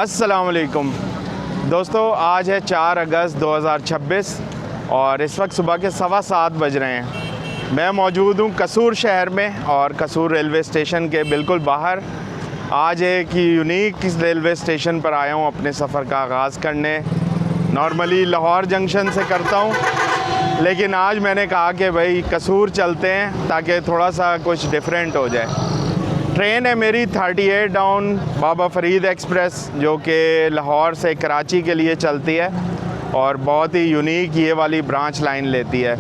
अस्सलाम वालेकुम दोस्तों, आज है 4 अगस्त 2026 और इस वक्त सुबह के 7:15 बज रहे हैं। मैं मौजूद हूँ कसूर शहर में और कसूर रेलवे स्टेशन के बिल्कुल बाहर। आज एक यूनिक रेलवे स्टेशन पर आया हूँ अपने सफ़र का आगाज़ करने। नॉर्मली लाहौर जंक्शन से करता हूँ, लेकिन आज मैंने कहा कि भाई कसूर चलते हैं ताकि थोड़ा सा कुछ डिफरेंट हो जाए। ट्रेन है मेरी 38 डाउन बाबा फ़रीद एक्सप्रेस, जो कि लाहौर से कराची के लिए चलती है और बहुत ही यूनिक ये वाली ब्रांच लाइन लेती है,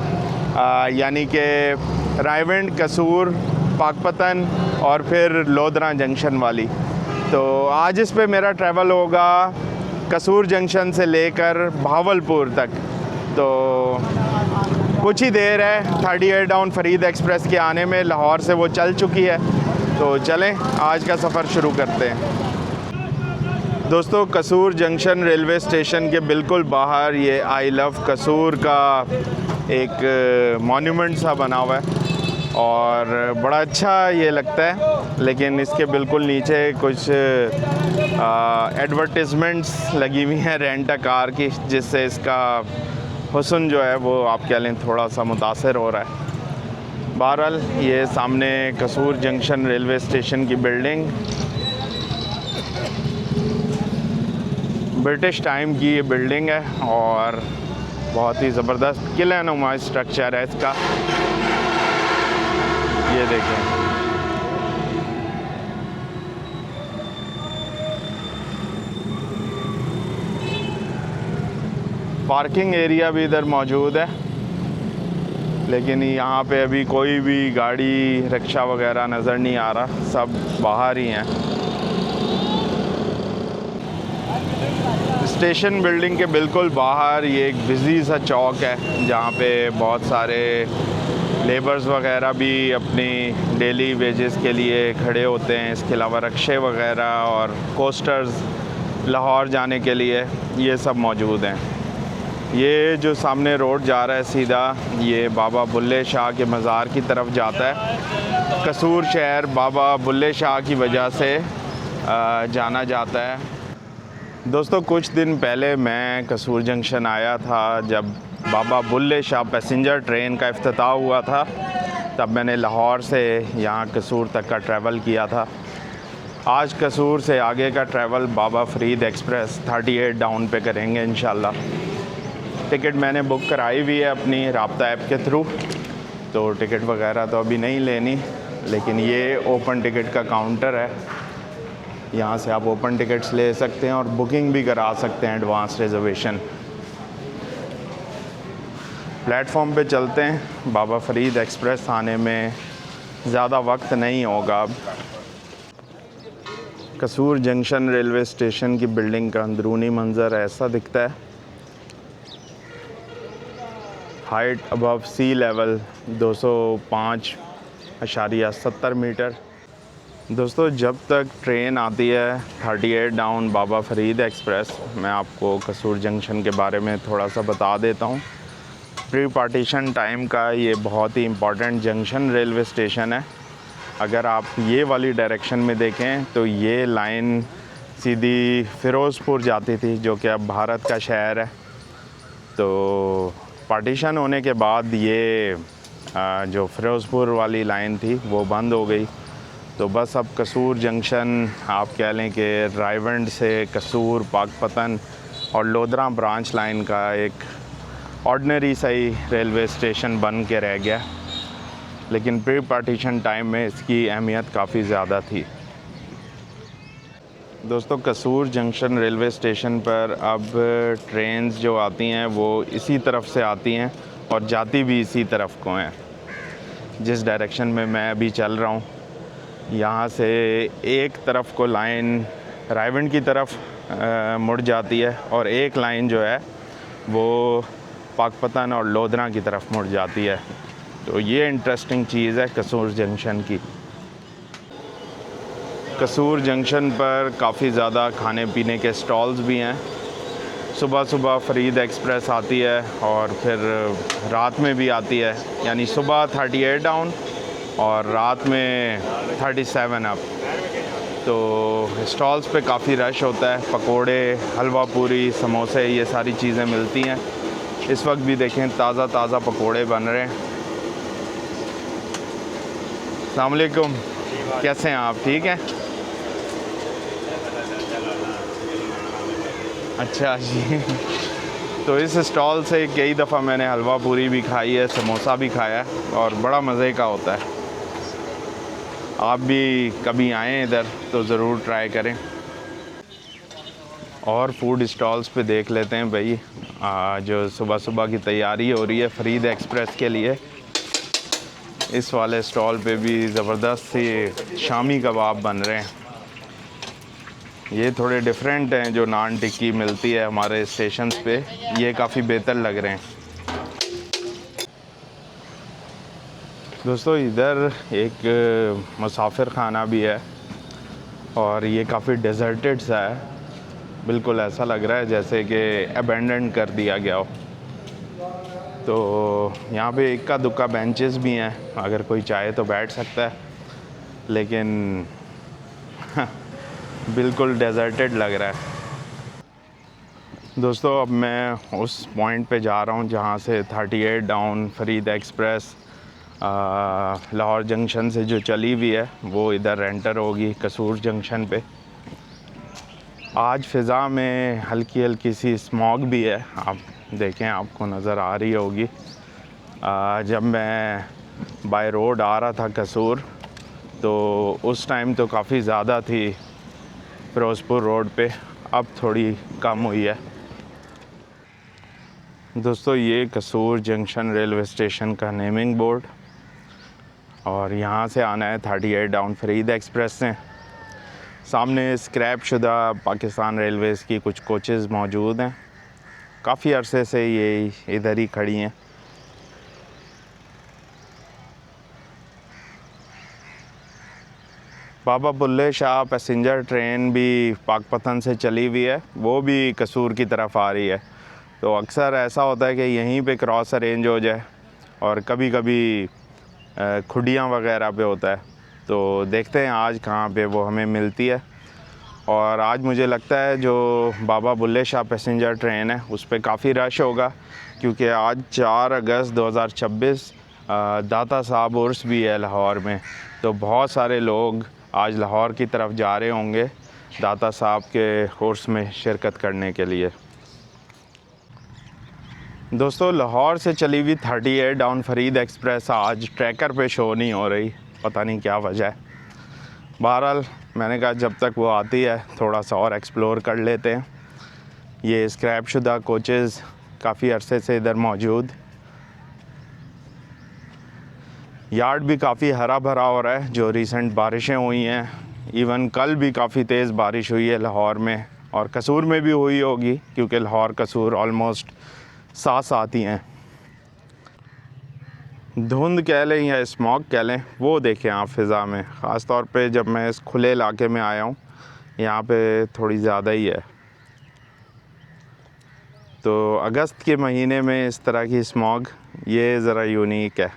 यानी कि रायविंड, कसूर, पाकपतन और फिर लोधरा जंक्शन वाली। तो आज इस पे मेरा ट्रैवल होगा कसूर जंक्शन से लेकर भावलपुर तक। तो कुछ ही देर है 38 डाउन फ़रीद एक्सप्रेस के आने में, लाहौर से वो चल चुकी है। तो चलें आज का सफ़र शुरू करते हैं। दोस्तों, कसूर जंक्शन रेलवे स्टेशन के बिल्कुल बाहर ये आई लव कसूर का एक मॉन्यूमेंट सा बना हुआ है और बड़ा अच्छा ये लगता है। लेकिन इसके बिल्कुल नीचे कुछ एडवर्टिज़मेंट्स लगी हुई हैं रेंट अ कार की, जिससे इसका हुस्न जो है वो आप कह लें थोड़ा सा मुतासर हो रहा है। बहरहाल ये सामने कसूर जंक्शन रेलवे स्टेशन की बिल्डिंग ब्रिटिश टाइम की ये बिल्डिंग है और बहुत ही ज़बरदस्त किला नुमा स्ट्रक्चर है इसका। ये देखें, पार्किंग एरिया भी इधर मौजूद है, लेकिन यहाँ पे अभी कोई भी गाड़ी, रिक्शा वगैरह नज़र नहीं आ रहा, सब बाहर ही हैं। स्टेशन बिल्डिंग के बिल्कुल बाहर ये एक बिज़ी सा चौक है, जहाँ पे बहुत सारे लेबर्स वगैरह भी अपनी डेली वेजेस के लिए खड़े होते हैं। इसके अलावा रिक्शे वगैरह और कोस्टर्स लाहौर जाने के लिए ये सब मौजूद हैं। ये जो सामने रोड जा रहा है सीधा, ये बाबा बुल्ले शाह के मज़ार की तरफ जाता है। कसूर शहर बाबा बुल्ले शाह की वजह से जाना जाता है। दोस्तों, कुछ दिन पहले मैं कसूर जंक्शन आया था जब बाबा बुल्ले शाह पैसेंजर ट्रेन का इफ्तिताह हुआ था। तब मैंने लाहौर से यहाँ कसूर तक का ट्रैवल किया था। आज कसूर से आगे का ट्रैवल बाबा फ़रीद एक्सप्रेस 38 डाउन पे करेंगे इंशाल्लाह। टिकट मैंने बुक कराई हुई है अपनी राब्ता ऐप के थ्रू, तो टिकट वगैरह तो अभी नहीं लेनी, लेकिन ये ओपन टिकट का काउंटर है। यहाँ से आप ओपन टिकट्स ले सकते हैं और बुकिंग भी करा सकते हैं, एडवांस रिजर्वेशन। प्लेटफॉर्म पे चलते हैं। बाबा फ़रीद एक्सप्रेस आने में ज़्यादा वक्त नहीं होगा। अब कसूर जंक्शन रेलवे स्टेशन की बिल्डिंग का अंदरूनी मंज़र ऐसा दिखता है। Height above sea level 205.70 metre. दोस्तों, जब तक ट्रेन आती है 38 डाउन बाबा फ़रीद एक्सप्रेस, मैं आपको कसूर जंक्शन के बारे में थोड़ा सा बता देता हूँ। प्री पार्टीशन टाइम का ये बहुत ही इम्पॉर्टेंट जंक्शन रेलवे स्टेशन है। अगर आप ये वाली डायरेक्शन में देखें तो ये लाइन सीधी फ़िरोज़पुर जाती थी, जो कि अब भारत का शहर है। तो पार्टीशन होने के बाद ये जो फ़िरोज़पुर वाली लाइन थी वो बंद हो गई। तो बस अब कसूर जंक्शन आप कह लें कि रायविंड से कसूर, पाकपतन और लोधरा ब्रांच लाइन का एक ऑर्डिनरी सही रेलवे स्टेशन बन के रह गया। लेकिन प्री पार्टीशन टाइम में इसकी अहमियत काफ़ी ज़्यादा थी। दोस्तों, कसूर जंक्शन रेलवे स्टेशन पर अब ट्रेन्स जो आती हैं वो इसी तरफ से आती हैं और जाती भी इसी तरफ को हैं। जिस डायरेक्शन में मैं अभी चल रहा हूँ, यहाँ से एक तरफ को लाइन रायविंड की तरफ मुड़ जाती है और एक लाइन जो है वो पाकपतन और लोधरा की तरफ मुड़ जाती है। तो ये इंटरेस्टिंग चीज़ है कसूर जंक्शन की। कसूर जंक्शन पर काफ़ी ज़्यादा खाने पीने के स्टॉल्स भी हैं। सुबह सुबह फ़रीद एक्सप्रेस आती है और फिर रात में भी आती है, यानी सुबह 38 डाउन और रात में 37 अप। तो स्टॉल्स पे काफ़ी रश होता है। पकोड़े, हलवा पूरी, समोसे, ये सारी चीज़ें मिलती हैं। इस वक्त भी देखें ताज़ा ताज़ा पकोड़े बन रहे हैं। अस्सलाम वालेकुम, कैसे हैं आप? ठीक हैं? अच्छा जी। तो इस स्टॉल से कई दफ़ा मैंने हलवा पूरी भी खाई है, समोसा भी खाया है और बड़ा मज़े का होता है। आप भी कभी आएँ इधर तो ज़रूर ट्राई करें। और फूड स्टॉल्स पे देख लेते हैं भाई, जो सुबह सुबह की तैयारी हो रही है फरीद एक्सप्रेस के लिए। इस वाले स्टॉल पे भी ज़बरदस्त से शामी कबाब बन रहे हैं। ये थोड़े डिफरेंट हैं जो नान टिक्की मिलती है हमारे स्टेशंस पे, ये काफ़ी बेहतर लग रहे हैं। दोस्तों इधर एक मुसाफिर खाना भी है और ये काफ़ी डेजर्टेड सा है। बिल्कुल ऐसा लग रहा है जैसे कि अबैंडन कर दिया गया हो। तो यहाँ पे इक्का दुक्का बेंचेस भी हैं, अगर कोई चाहे तो बैठ सकता है, लेकिन बिल्कुल डेजर्टेड लग रहा है। दोस्तों अब मैं उस पॉइंट पे जा रहा हूँ जहाँ से 38 down Farid express Lahore junction से जो चली हुई है वो इधर एंटर होगी कसूर जंक्शन पे। आज फ़िज़ा में हल्की हल्की सी स्मॉग भी है, आप देखें आपको नज़र आ रही होगी। जब मैं बाय रोड आ रहा था कसूर तो उस टाइम तो काफ़ी ज़्यादा थी फिरोज़पुर रोड पे, अब थोड़ी कम हुई है। दोस्तों ये कसूर जंक्शन रेलवे स्टेशन का नेमिंग बोर्ड, और यहाँ से आना है 38 डाउन फरीद एक्सप्रेस से। सामने स्क्रैप शुदा पाकिस्तान रेलवेज़ की कुछ कोचेज़ मौजूद हैं, काफ़ी अरसे से ये इधर ही खड़ी हैं। बाबा बुल्ले शाह पैसेंजर ट्रेन भी पाकपतन से चली हुई है, वो भी कसूर की तरफ आ रही है। तो अक्सर ऐसा होता है कि यहीं पे क्रॉस अरेंज हो जाए, और कभी कभी खुडियाँ वगैरह पे होता है। तो देखते हैं आज कहाँ पे वो हमें मिलती है। और आज मुझे लगता है जो बाबा बुल्ले शाह पैसेंजर ट्रेन है उस पर काफ़ी रश होगा, क्योंकि आज 4 अगस्त 2026 दाता साहब उर्स भी है लाहौर में। तो बहुत सारे लोग आज लाहौर की तरफ जा रहे होंगे दाता साहब के उर्स में शिरकत करने के लिए। दोस्तों लाहौर से चली हुई 38 डाउन फरीद एक्सप्रेस आज ट्रैकर पे शो नहीं हो रही, पता नहीं क्या वजह है। बहरहाल मैंने कहा जब तक वो आती है थोड़ा सा और एक्सप्लोर कर लेते हैं। ये स्क्रैप शुदा कोचेज़ काफ़ी अरसे से इधर मौजूद। यार्ड भी काफ़ी हरा भरा हो रहा है, जो रिसेंट बारिशें हुई हैं। इवन कल भी काफ़ी तेज़ बारिश हुई है लाहौर में, और कसूर में भी हुई होगी, क्योंकि लाहौर कसूर ऑलमोस्ट साथ साथ ही हैं। धुंध कह लें या स्मॉग कह लें, वो देखें आप फ़िज़ा में, ख़ास तौर पे जब मैं इस खुले इलाके में आया हूँ, यहाँ पे थोड़ी ज़्यादा ही है। तो अगस्त के महीने में इस तरह की स्मॉग, ये ज़रा यूनिक है।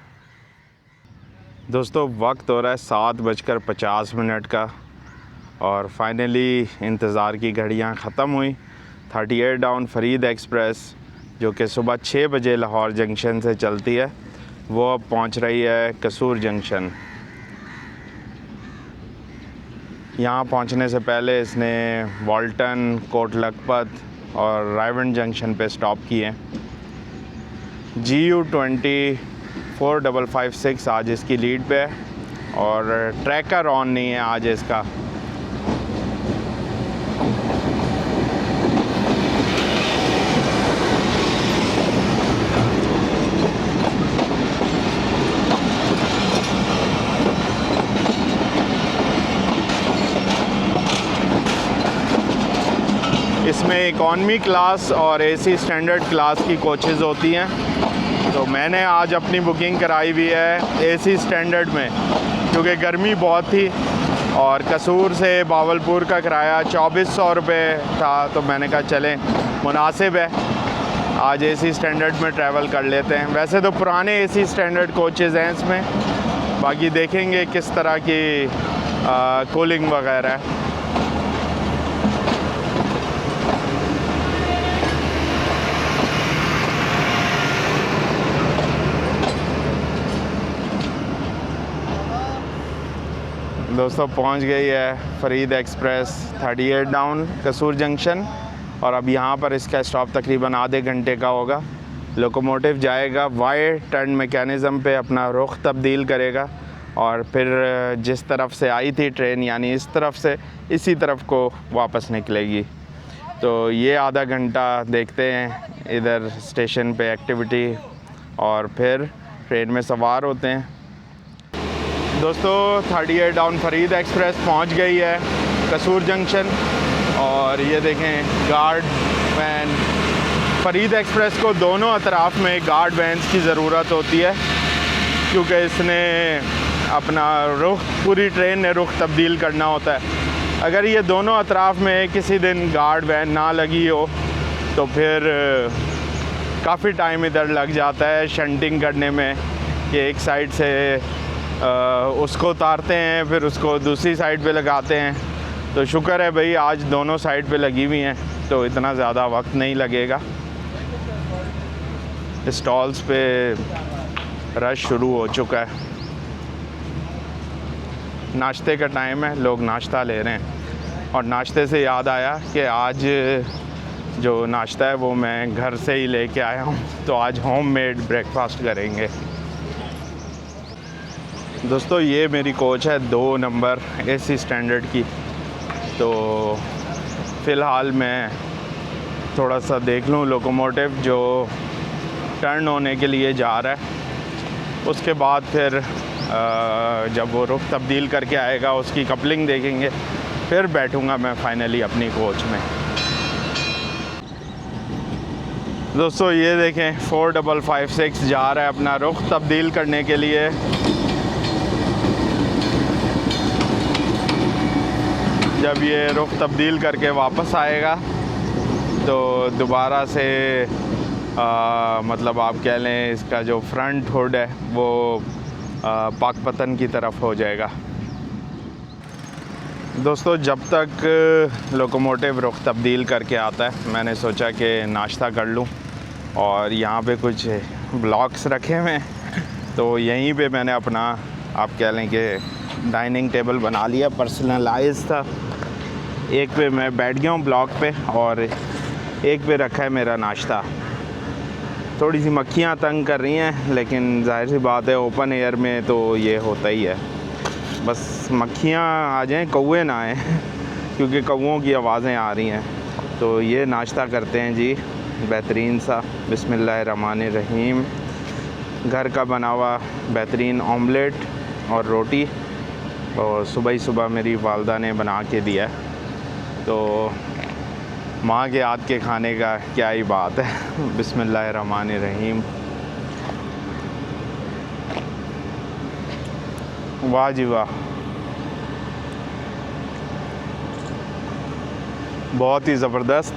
दोस्तों वक्त हो रहा है 7:50 का, और फाइनली इंतज़ार की घड़ियाँ ख़त्म हुई। 38 डाउन फरीद एक्सप्रेस जो कि सुबह 6 बजे लाहौर जंक्शन से चलती है, वो अब पहुंच रही है कसूर जंक्शन। यहाँ पहुंचने से पहले इसने वाल्टन, कोट लखपत और रायवन जंक्शन पे स्टॉप किए। GU20 4556 आज इसकी लीड पे है, और ट्रैकर ऑन नहीं है आज इसका। इसमें इकॉनमी क्लास और AC स्टैंडर्ड क्लास की कोचेज़ होती हैं। तो मैंने आज अपनी बुकिंग कराई हुई है AC स्टैंडर्ड में, क्योंकि गर्मी बहुत थी और कसूर से बावलपुर का किराया 2400 रुपये था। तो मैंने कहा चलें, मुनासिब है, आज AC स्टैंडर्ड में ट्रैवल कर लेते हैं। वैसे तो पुराने AC स्टैंडर्ड कोचेज़ हैं इसमें, बाकी देखेंगे किस तरह की कूलिंग वगैरह है। दोस्तों पहुंच गई है फरीद एक्सप्रेस 38 डाउन कसूर जंक्शन, और अब यहाँ पर इसका स्टॉप तकरीबन आधे घंटे का होगा। लोकोमोटिव जाएगा वाई टर्न मैकेनिज़्म पे, अपना रुख तब्दील करेगा और फिर जिस तरफ से आई थी ट्रेन यानी इस तरफ से इसी तरफ को वापस निकलेगी। तो ये आधा घंटा देखते हैं इधर स्टेशन पे एक्टिविटी और फिर ट्रेन में सवार होते हैं। दोस्तों 38 डाउन फरीद एक्सप्रेस पहुंच गई है कसूर जंक्शन, और ये देखें गार्ड वैन। फरीद एक्सप्रेस को दोनों अतराफ़ में गार्ड वैन्स की ज़रूरत होती है, क्योंकि इसने अपना रुख, पूरी ट्रेन ने रुख तब्दील करना होता है। अगर ये दोनों अतराफ़ में किसी दिन गार्ड वैन ना लगी हो तो फिर काफ़ी टाइम इधर लग जाता है शंटिंग करने में, कि एक साइड से उसको उतारते हैं फिर उसको दूसरी साइड पे लगाते हैं। तो शुक्र है भाई आज दोनों साइड पे लगी हुई हैं, तो इतना ज़्यादा वक्त नहीं लगेगा। स्टॉल्स पे रश शुरू हो चुका है, नाश्ते का टाइम है, लोग नाश्ता ले रहे हैं। और नाश्ते से याद आया कि आज जो नाश्ता है वो मैं घर से ही लेके आया हूँ, तो आज होममेड ब्रेकफास्ट करेंगे। दोस्तों ये मेरी कोच है 2 नंबर AC स्टैंडर्ड की। तो फ़िलहाल मैं थोड़ा सा देख लूँ लोकोमोटिव जो टर्न होने के लिए जा रहा है, उसके बाद फिर जब वो रुख तब्दील करके आएगा उसकी कपलिंग देखेंगे, फिर बैठूँगा मैं फाइनली अपनी कोच में। दोस्तों ये देखें 4556 जा रहा है अपना रुख तब्दील करने के लिए। जब ये रुख तब्दील करके वापस आएगा तो दोबारा से मतलब आप कह लें इसका जो फ्रंट हुड है वो पाकपतन की तरफ हो जाएगा। दोस्तों जब तक लोकोमोटिव रुख तब्दील करके आता है मैंने सोचा कि नाश्ता कर लूं, और यहाँ पे कुछ ब्लॉक्स रखे हुए हैं, तो यहीं पे मैंने अपना आप कह लें कि डाइनिंग टेबल बना लिया, पर्सनलाइज था। एक पे मैं बैठ गया हूँ ब्लॉक पे और एक पे रखा है मेरा नाश्ता। थोड़ी सी मक्खियाँ तंग कर रही हैं, लेकिन जाहिर सी बात है ओपन एयर में तो ये होता ही है। बस मक्खियाँ आ जाएं, कौवे ना आएँ क्योंकि कौवों की आवाज़ें आ रही हैं। तो ये नाश्ता करते हैं जी, बेहतरीन सा, बिस्मिल्लाहिर्रहमानिर्रहीम। घर का बना हुआ बेहतरीन ऑमलेट और रोटी, और सुबह ही सुबह मेरी वालदा ने बना के दिया। तो माँ के हाथ के खाने का क्या ही बात है। बिस्मिल्लाहिर्रहमानिर्रहीम। वाह जी वाह, बहुत ही ज़बरदस्त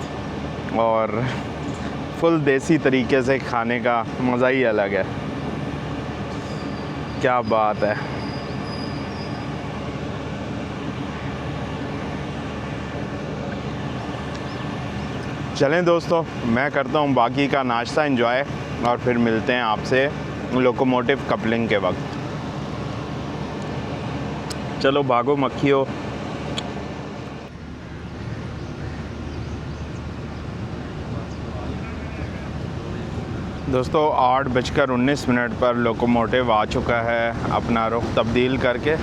और फुल देसी तरीके से खाने का मज़ा ही अलग है। क्या बात है। चलें दोस्तों, मैं करता हूँ बाकी का नाश्ता एंजॉय और फिर मिलते हैं आपसे लोकोमोटिव कपलिंग के वक्त। चलो भागो मक्खियों। दोस्तों 8:19 पर लोकोमोटिव आ चुका है अपना रुख तब्दील करके।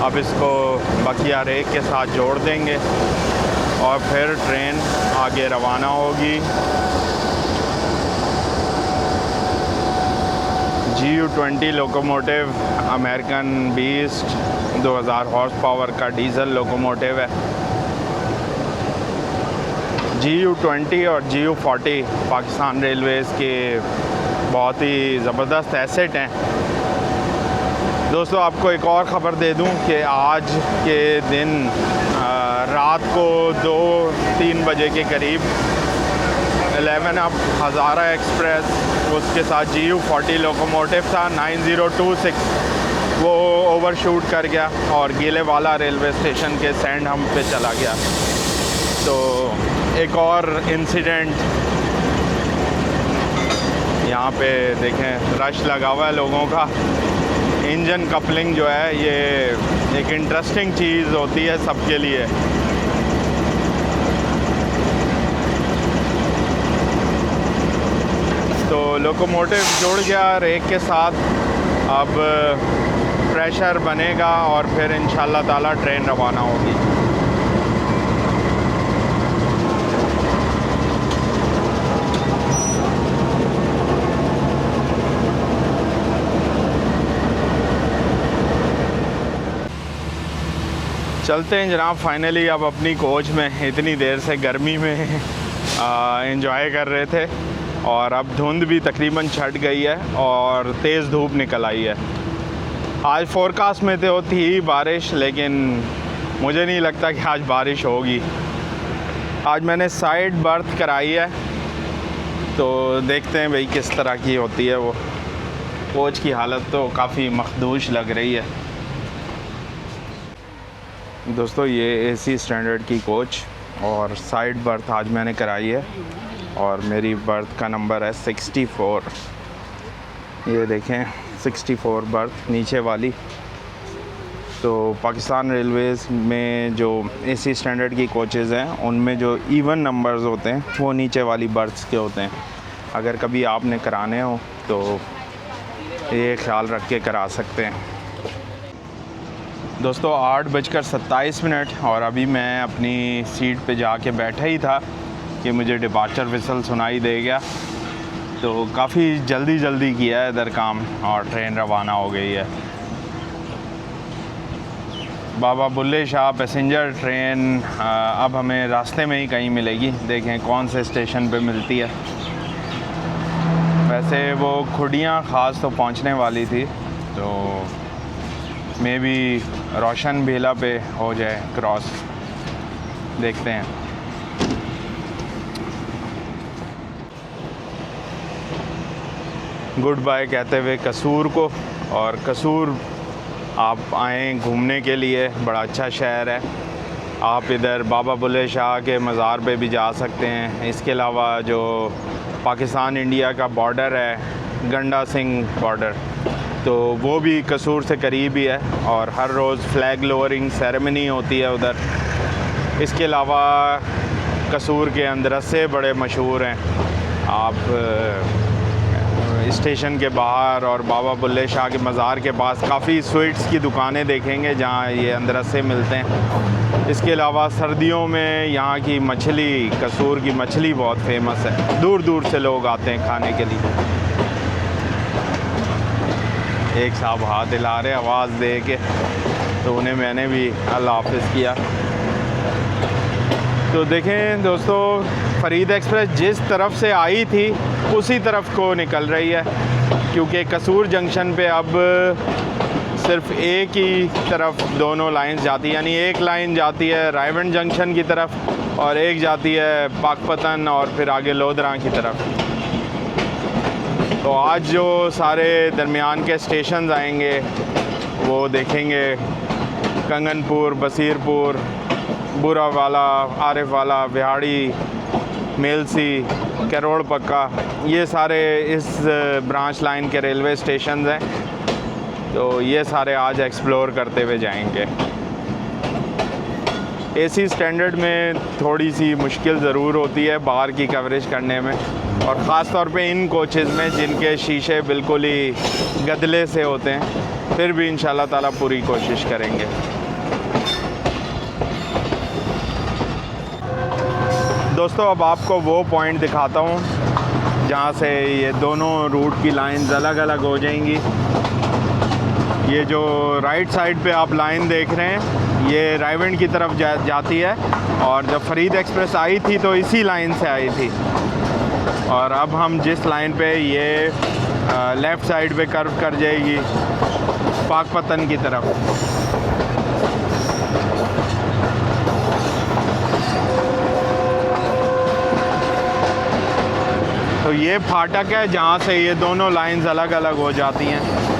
अब इसको बकिया रेक के साथ जोड़ देंगे और फिर ट्रेन आगे रवाना होगी। GU20 locomotive American beast 2000 horse power का डीज़ल लोकोमोटिव है। GU20 और GU40 पाकिस्तान रेलवेज़ के बहुत ही ज़बरदस्त एसेट हैं। दोस्तों आपको एक और ख़बर दे दूं कि आज के दिन रात को 2-3 बजे के करीब 11 अप हज़ारा एक्सप्रेस, उसके साथ GU40 लोकोमोटिव था 9026, वो ओवरशूट कर गया और गीलेवाला रेलवे स्टेशन के सैंड हम्प पे चला गया। तो एक और इंसिडेंट यहाँ पे देखें रश लगा हुआ है लोगों का। इंजन कपलिंग जो है ये एक इंटरेस्टिंग चीज़ होती है सबके लिए। तो लोकोमोटिव जुड़ गया रेक के साथ, अब प्रेशर बनेगा और फिर इंशाल्लाह ताला ट्रेन रवाना होगी। चलते हैं जनाब। फाइनली अब अपनी कोच में, इतनी देर से गर्मी में एंजॉय कर रहे थे और अब धुंध भी तकरीबन छट गई है और तेज़ धूप निकल आई है। आज फोरकास्ट में तो थी बारिश, लेकिन मुझे नहीं लगता कि आज बारिश होगी। आज मैंने साइड बर्थ कराई है, तो देखते हैं भाई किस तरह की होती है वो। कोच की हालत तो काफ़ी मखदूश लग रही है। दोस्तों ये एसी स्टैंडर्ड की कोच और साइड बर्थ आज मैंने कराई है और मेरी बर्थ का नंबर है 64। ये देखें 64 बर्थ नीचे वाली। तो पाकिस्तान रेलवेज़ में जो एसी स्टैंडर्ड की कोचेज़ हैं उनमें जो इवन नंबर्स होते हैं वो नीचे वाली बर्थ्स के होते हैं। अगर कभी आपने कराने हो तो ये ख्याल रख के करा सकते हैं। दोस्तों 8:27 और अभी मैं अपनी सीट पे जाके बैठा ही था कि मुझे डिपार्चर विसल सुनाई दे गया। तो काफ़ी जल्दी किया है इधर काम और ट्रेन रवाना हो गई है। बाबा बुल्ले शाह पैसेंजर ट्रेन अब हमें रास्ते में ही कहीं मिलेगी। देखें कौन से स्टेशन पे मिलती है। वैसे वो खुडियाँ ख़ास तो पहुंचने वाली थी, तो मे बी रोशन भेला पे हो जाए क्रॉस, देखते हैं। गुड बाय कहते हुए कसूर को, और कसूर आप आएँ घूमने के लिए, बड़ा अच्छा शहर है। आप इधर बाबा बुल्ले शाह के मज़ार पे भी जा सकते हैं। इसके अलावा जो पाकिस्तान इंडिया का बॉर्डर है, गंडा सिंह बॉर्डर, तो वो भी कसूर से करीब ही है और हर रोज़ फ्लैग लोअरिंग सेरेमनी होती है उधर। इसके अलावा कसूर के अंदरसे बड़े मशहूर हैं। आप स्टेशन के बाहर और बाबा बुल्ले शाह के मज़ार के पास काफ़ी स्वीट्स की दुकानें देखेंगे जहाँ ये अंदरसे मिलते हैं। इसके अलावा सर्दियों में यहाँ की मछली, कसूर की मछली बहुत फेमस है, दूर दूर से लोग आते हैं खाने के लिए। एक साहब हाथ हिला रहे आवाज़ दे के, तो उन्हें मैंने भी अल्लाह हाफ़िज़ किया। तो देखें दोस्तों, फ़रीद एक्सप्रेस जिस तरफ से आई थी उसी तरफ को निकल रही है, क्योंकि कसूर जंक्शन पे अब सिर्फ एक ही तरफ दोनों लाइंस जाती है। यानी एक लाइन जाती है रायवंड जंक्शन की तरफ और एक जाती है पाकपतन और फिर आगे लोधरा की तरफ। तो आज जो सारे दरमियान के स्टेशन आएंगे वो देखेंगे कंगनपुर, बसीरपुर, बुरावाला, आरिफ वाला, बिहाड़ी, मेलसी, करोड़ पक्का, ये सारे इस ब्रांच लाइन के रेलवे स्टेशन हैं। तो ये सारे आज एक्सप्लोर करते हुए जाएंगे। एसी स्टैंडर्ड में थोड़ी सी मुश्किल ज़रूर होती है बाहर की कवरेज करने में, और ख़ास तौर पे इन कोचेज़ में जिनके शीशे बिल्कुल ही गदले से होते हैं। फिर भी इंशाल्लाह ताला पूरी कोशिश करेंगे। दोस्तों अब आपको वो पॉइंट दिखाता हूँ जहाँ से ये दोनों रूट की लाइंस अलग अलग हो जाएंगी। ये जो राइट साइड पे आप लाइन देख रहे हैं ये रायवंड की तरफ जाती है, और जब फ़रीद एक्सप्रेस आई थी तो इसी लाइन से आई थी। और अब हम जिस लाइन पे ये लेफ़्ट साइड पे कर्व कर जाएगी पाकपतन की तरफ। तो ये फाटक है जहाँ से ये दोनों लाइंस अलग अलग हो जाती हैं।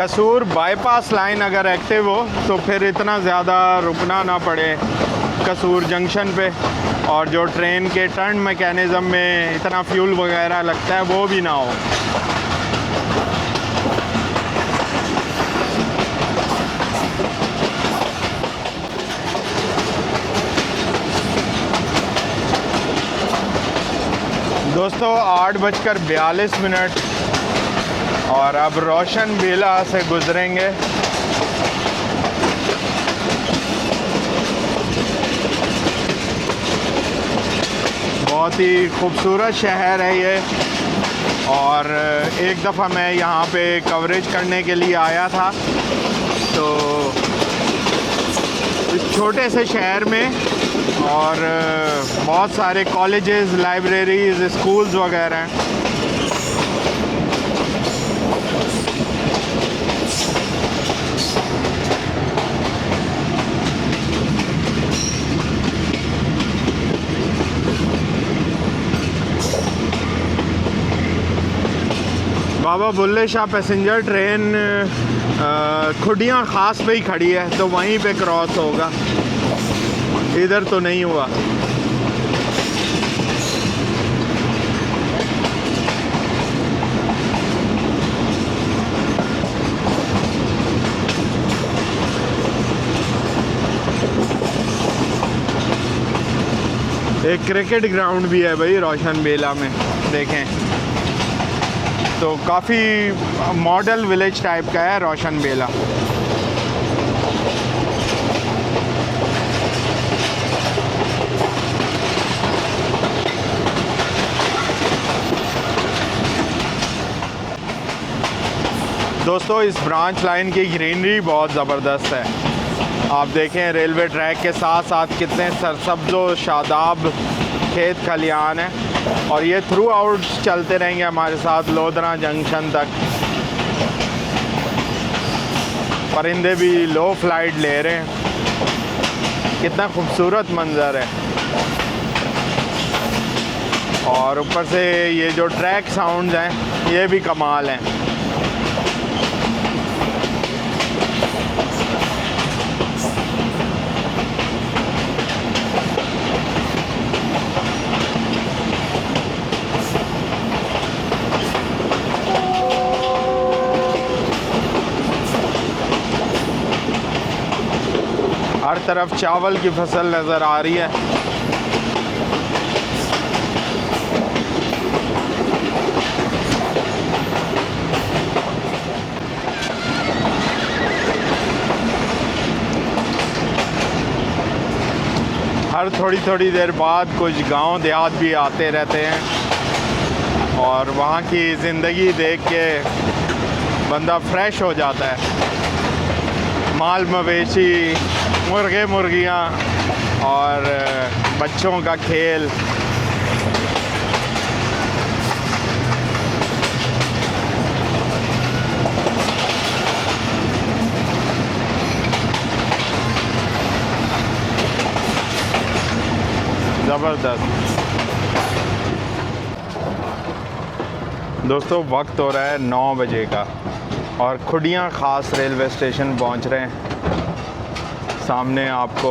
कसूर बाईपास लाइन अगर एक्टिव हो तो फिर इतना ज़्यादा रुकना ना पड़े कसूर जंक्शन पे, और जो ट्रेन के टर्न मैकेनिज़्म में इतना फ्यूल वगैरह लगता है वो भी ना हो। दोस्तों 8:42 और अब रोशन बेला से गुजरेंगे। बहुत ही खूबसूरत शहर है ये, और एक दफ़ा मैं यहाँ पे कवरेज करने के लिए आया था, तो इस छोटे से शहर में और बहुत सारे कॉलेजेस, लाइब्रेरीज़, स्कूल्स वगैरह हैं। बाबा बुल्ले शाह पैसेंजर ट्रेन खुडियाँ ख़ास पे ही खड़ी है, तो वहीं पे क्रॉस होगा, इधर तो नहीं हुआ। एक क्रिकेट ग्राउंड भी है भाई रोशन बेला में, देखें तो काफ़ी मॉडल विलेज टाइप का है रोशन बेला। दोस्तों इस ब्रांच लाइन की ग्रीनरी बहुत ज़बरदस्त है। आप देखें रेलवे ट्रैक के साथ साथ कितने सरसब्ज़ो शादाब खेत खलियान है, और ये थ्रू आउट चलते रहेंगे हमारे साथ लोधरा जंक्शन तक। परिंदे भी लो फ्लाइट ले रहे हैं, कितना खूबसूरत मंज़र है। और ऊपर से ये जो ट्रैक साउंड्स हैं ये भी कमाल हैं। हर तरफ चावल की फसल नज़र आ रही है। हर थोड़ी देर बाद कुछ गांव देहात भी आते रहते हैं, और वहाँ की ज़िंदगी देख के बंदा फ्रेश हो जाता है। माल मवेशी, मुर्गे मुर्गियाँ और बच्चों का खेल। ज़बरदस्त। दोस्तों वक्त हो रहा है 9 बजे का, और खुडियाँ ख़ास रेलवे स्टेशन पहुँच रहे हैं। सामने आपको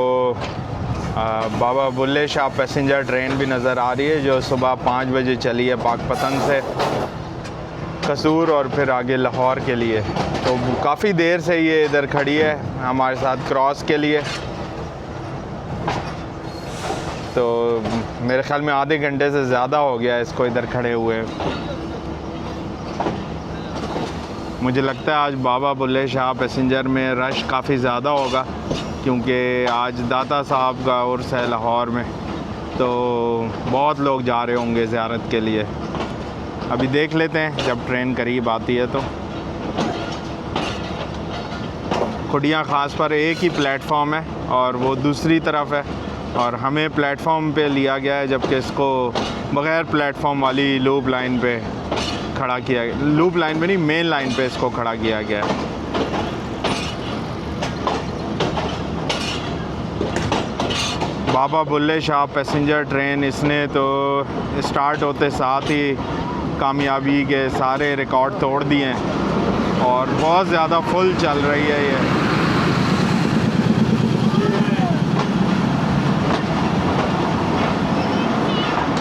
बाबा बुल्ले शाह पैसेंजर ट्रेन भी नज़र आ रही है, जो सुबह 5 बजे चली है पाकपतन से कसूर और फिर आगे लाहौर के लिए। तो काफ़ी देर से ये इधर खड़ी है हमारे साथ क्रॉस के लिए। तो मेरे ख़्याल में आधे घंटे से ज़्यादा हो गया इसको इधर खड़े हुए। मुझे लगता है आज बाबा बुल्ले शाह पैसेंजर में रश काफ़ी ज़्यादा होगा, क्योंकि आज दाता साहब का उर्स है लाहौर में, तो बहुत लोग जा रहे होंगे ज़ियारत के लिए। अभी देख लेते हैं जब ट्रेन करीब आती है। तो खुडियाँ ख़ास पर एक ही प्लेटफॉर्म है और वो दूसरी तरफ है, और हमें प्लेटफॉर्म पे लिया गया है, जबकि इसको बग़ैर प्लेटफॉर्म वाली लूप लाइन पे खड़ा किया गया। लूप लाइन पे नहीं, मेन लाइन पे इसको खड़ा किया गया है। बाबा बुल्ले शाह पैसेंजर ट्रेन, इसने तो स्टार्ट होते साथ ही कामयाबी के सारे रिकॉर्ड तोड़ दिए हैं। और बहुत ज़्यादा फुल चल रही है ये।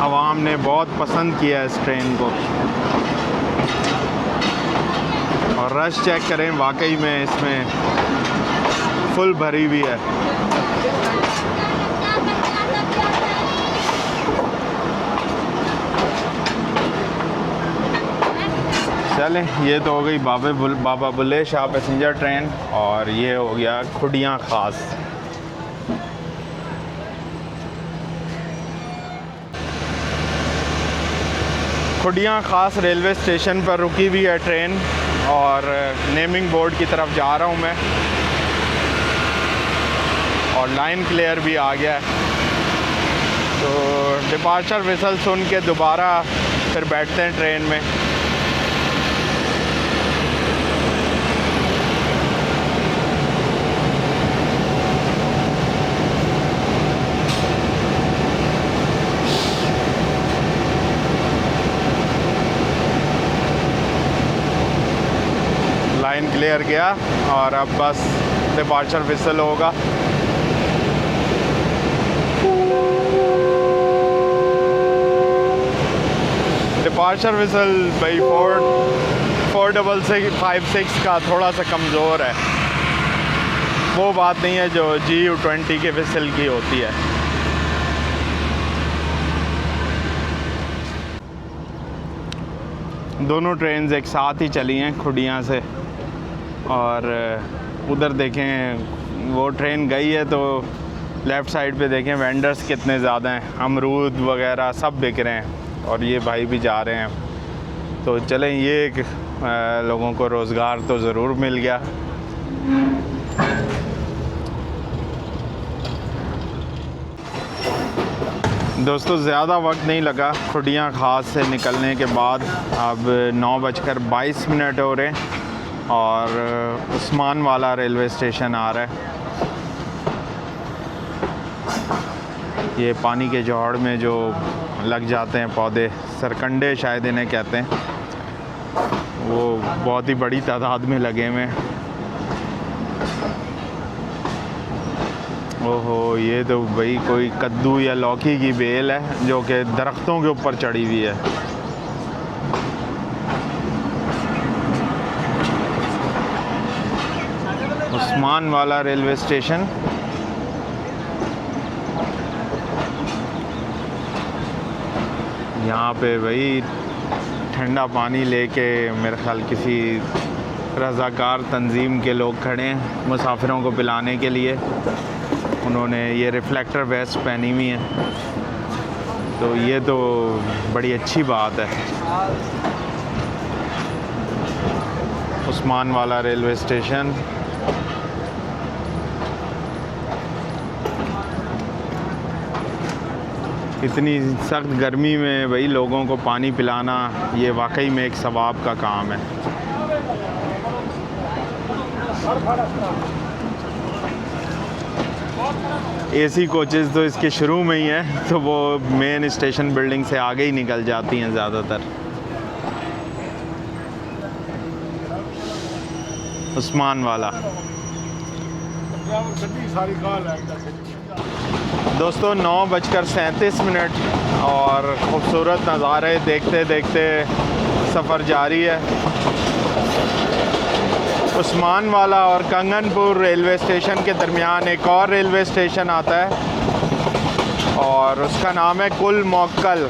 आवाम ने बहुत पसंद किया इस ट्रेन को, और रश चेक करें, वाकई में इसमें फुल भरी हुई है। चलें, ये तो हो गई बाबा बुल्ले शाह पैसेंजर ट्रेन, और ये हो गया खुडियाँ ख़ास। खुडियाँ ख़ास रेलवे स्टेशन पर रुकी हुई है ट्रेन, और नेमिंग बोर्ड की तरफ जा रहा हूँ मैं, और लाइन क्लियर भी आ गया है। तो डिपार्चर विसल सुन के दोबारा फिर बैठते हैं ट्रेन में। लाइन क्लियर गया, और अब बस डिपार्चर विसल होगा। डिपार्चर विसल भाई 46656 का थोड़ा सा कमज़ोर है, वो बात नहीं है जो GU20 के विसल की होती है। दोनों ट्रेन्स एक साथ ही चली हैं खुडियाँ से, और उधर देखें वो ट्रेन गई है तो लेफ़्ट साइड पे देखें वेंडर्स कितने ज़्यादा हैं, अमरूद वगैरह सब बिक रहे हैं, और ये भाई भी जा रहे हैं। तो चलें, ये एक लोगों को रोज़गार तो ज़रूर मिल गया। दोस्तों, ज़्यादा वक्त नहीं लगा खुडियाँ ख़ास से निकलने के बाद। अब 9:22 हो रहे हैं, और उस्मान वाला रेलवे स्टेशन आ रहा है। ये पानी के जौहड़ में जो लग जाते हैं पौधे, सरकंडे शायद इन्हें कहते हैं, वो बहुत ही बड़ी तादाद में लगे हुए हैं। ओहो, ये तो भाई कोई कद्दू या लौकी की बेल है जो कि दरख्तों के ऊपर चढ़ी हुई है। उस्मान वाला रेलवे स्टेशन। यहाँ पे भाई ठंडा पानी लेके मेरे ख्याल किसी रज़ाकार तंजीम के लोग खड़े हैं मुसाफिरों को पिलाने के लिए। उन्होंने ये रिफ्लेक्टर वेस्ट पहनी हुई है, तो ये तो बड़ी अच्छी बात है। उस्मान वाला रेलवे स्टेशन। इतनी सख्त गर्मी में भाई लोगों को पानी पिलाना, ये वाकई में एक सवाब का काम है। एसी कोचेज़ तो इसके शुरू में ही हैं, तो वो मेन स्टेशन बिल्डिंग से आगे ही निकल जाती हैं ज़्यादातर। उस्मान वाला। दोस्तों, 9:37 और ख़ूबसूरत नज़ारे देखते देखते सफ़र जारी है। उस्मान वाला और कंगनपुर रेलवे स्टेशन के दरमियान एक और रेलवे स्टेशन आता है, और उसका नाम है कुल मोक्कल।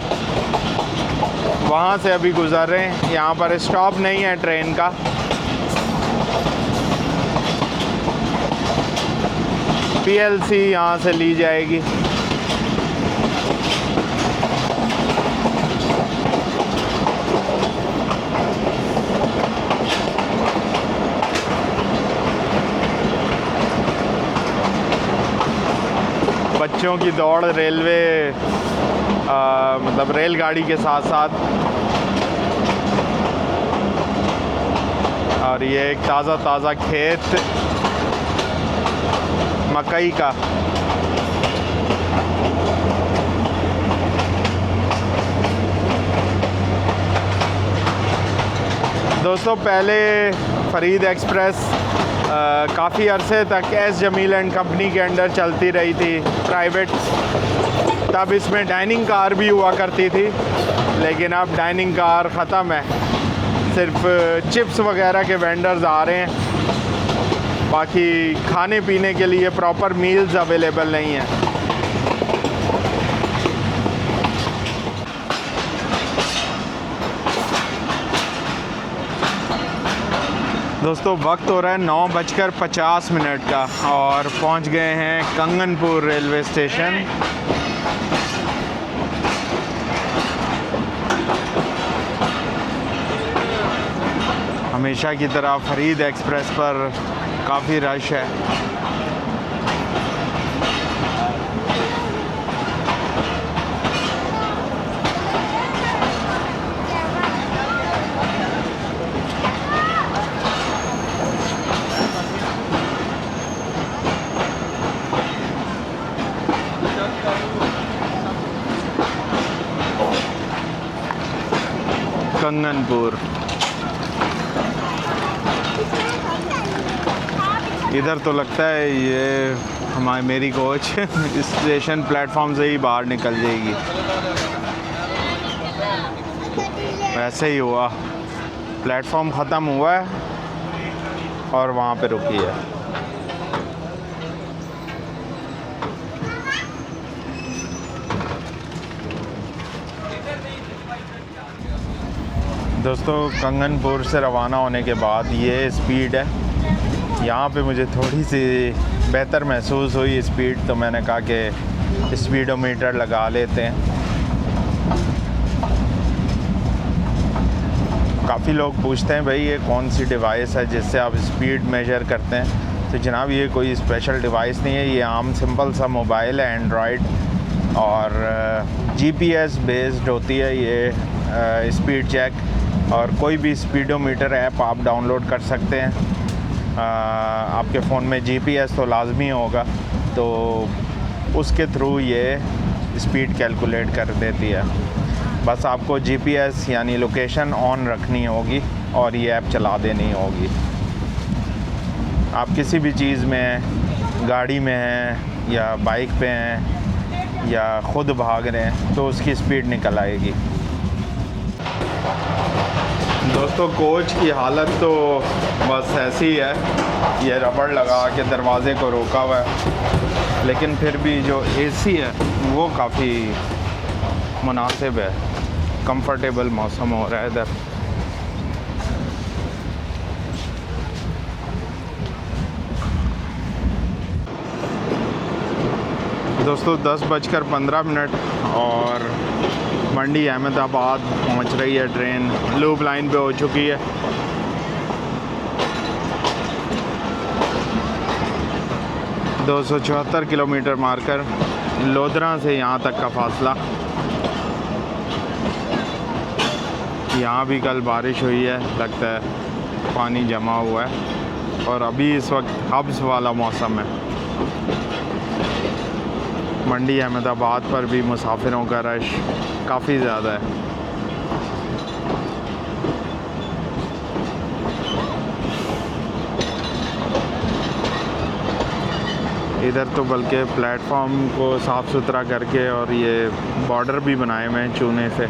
वहाँ से अभी गुज़र रहे हैं। यहाँ पर स्टॉप नहीं है ट्रेन का। PLC यहाँ से ली जाएगी। बच्चों की दौड़ रेलवे मतलब रेलगाड़ी के साथ साथ, और ये एक ताज़ा ताज़ा खेत मकई का। दोस्तों, पहले फ़रीद एक्सप्रेस काफ़ी अरसे तक एस जमील एंड कंपनी के अंडर चलती रही थी प्राइवेट। तब इसमें डाइनिंग कार भी हुआ करती थी, लेकिन अब डाइनिंग कार ख़त्म है, सिर्फ चिप्स वगैरह के वेंडर्स आ रहे हैं, बाकी खाने पीने के लिए प्रॉपर मील्स अवेलेबल नहीं हैं। दोस्तों वक्त हो रहा है 9:50 का और पहुंच गए हैं कंगनपुर रेलवे स्टेशन। हमेशा की तरह फ़रीद एक्सप्रेस पर काफ़ी रश है। कंगनपुर इधर तो लगता है ये मेरी कोच स्टेशन प्लेटफॉर्म से ही बाहर निकल जाएगी। वैसे ही हुआ, प्लेटफॉर्म ख़त्म हुआ है और वहाँ पे रुकी है। दोस्तों कंगनपुर से रवाना होने के बाद ये स्पीड है। यहाँ पे मुझे थोड़ी सी बेहतर महसूस हुई स्पीड, तो मैंने कहा कि स्पीडोमीटर लगा लेते हैं। काफ़ी लोग पूछते हैं भाई ये कौन सी डिवाइस है जिससे आप स्पीड मेजर करते हैं। तो जनाब ये कोई स्पेशल डिवाइस नहीं है, ये आम सिंपल सा मोबाइल है एंड्रॉयड, और GPS बेस्ड होती है ये स्पीड चेक। और कोई भी स्पीडोमीटर ऐप आप डाउनलोड कर सकते हैं। आपके फ़ोन में GPS तो लाजमी होगा, तो उसके थ्रू ये स्पीड कैलकुलेट कर देती है। बस आपको GPS यानी लोकेशन ऑन रखनी होगी और ये ऐप चला देनी होगी। आप किसी भी चीज़ में, गाड़ी में हैं या बाइक पे हैं या ख़ुद भाग रहे हैं, तो उसकी स्पीड निकल आएगी। दोस्तों कोच की हालत तो बस ऐसी ही है, ये रबड़ लगा के दरवाज़े को रोका हुआ है, लेकिन फिर भी जो AC है वो काफ़ी मुनासिब है, कंफर्टेबल मौसम हो रहा है इधर। दोस्तों 10:15 और मंडी अहमदाबाद पहुंच रही है ट्रेन। लूप लाइन पे हो चुकी है। $274 किलोमीटर मारकर लोधरा से यहाँ तक का फासला। यहाँ भी कल बारिश हुई है, लगता है पानी जमा हुआ है, और अभी इस वक्त हब्स वाला मौसम है। मंडी अहमदाबाद पर भी मुसाफिरों का रश काफ़ी ज़्यादा है। इधर तो बल्कि प्लेटफॉर्म को साफ़ सुथरा करके और ये बॉर्डर भी बनाए हुए हैं चूने से।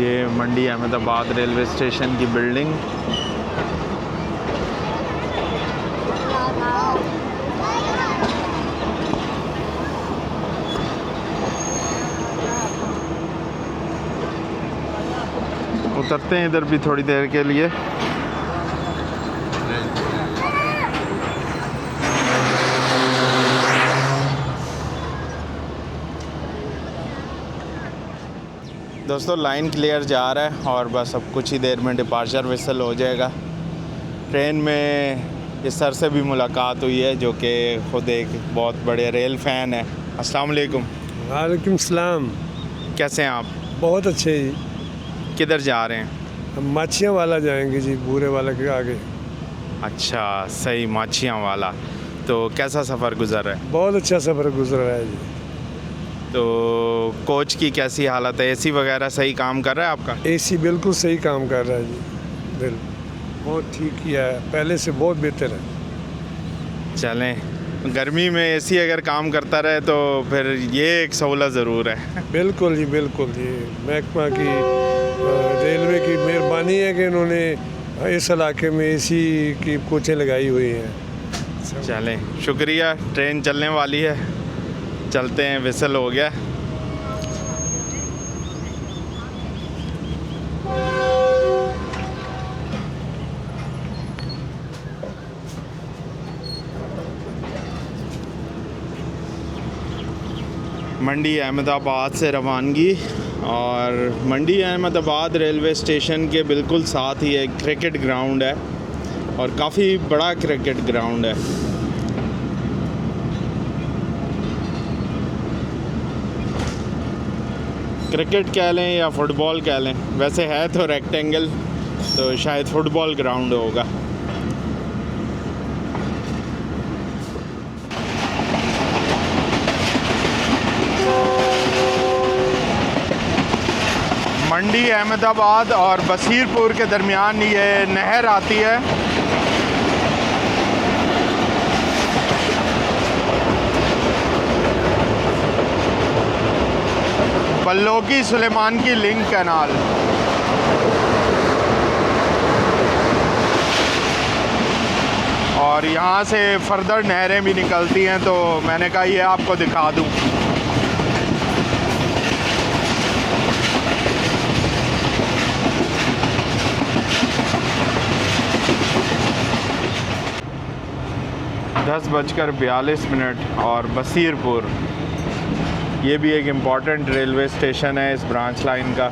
ये मंडी अहमदाबाद रेलवे स्टेशन की बिल्डिंग। उतरते हैं इधर भी थोड़ी देर के लिए। दोस्तों लाइन क्लियर जा रहा है और बस अब कुछ ही देर में डिपार्चर विसल हो जाएगा। ट्रेन में इस सर से भी मुलाकात हुई है जो कि ख़ुद एक बहुत बड़े रेल फ़ैन है। अस्सलाम वालेकुम। वालेकुम सलाम। कैसे हैं आप? बहुत अच्छे जी। किधर जा रहे हैं? हम माछियाँ वाला जाएंगे जी, बूरे वाला के आगे। अच्छा, सही, माछियाँ वाला। तो कैसा सफ़र गुजर रहा है? बहुत अच्छा सफ़र गुजर रहा है जी। तो कोच की कैसी हालत है? एसी वगैरह सही काम कर रहा है आपका? एसी बिल्कुल सही काम कर रहा है जी। बहुत ठीक किया है, पहले से बहुत बेहतर है। चलें, गर्मी में एसी अगर काम करता रहे तो फिर ये एक सहूलत ज़रूर है। बिल्कुल जी, बिल्कुल जी। महकमा की रेलवे की मेहरबानी है कि इन्होंने इस इलाके में एसी की कोचें लगाई हुई हैं। चलें, शुक्रिया। ट्रेन चलने वाली है, चलते हैं। विसल हो गया। मंडी अहमदाबाद से रवानगी, और मंडी अहमदाबाद रेलवे स्टेशन के बिल्कुल साथ ही एक क्रिकेट ग्राउंड है, और काफ़ी बड़ा क्रिकेट ग्राउंड है। क्रिकेट कह लें या फुटबॉल कह लें, वैसे है तो रेक्टेंगल, तो शायद फुटबॉल ग्राउंड होगा। मंडी अहमदाबाद और बसीरपुर के दरमियान ये नहर आती है। बल्लोकी सुलेमान की लिंक कैनाल। और यहाँ से फर्दर नहरें भी निकलती हैं, तो मैंने कहा ये आपको दिखा दूँ। दस बजकर 42 मिनट और बसीरपुर, ये भी एक इम्पॉर्टेंट रेलवे स्टेशन है इस ब्रांच लाइन का,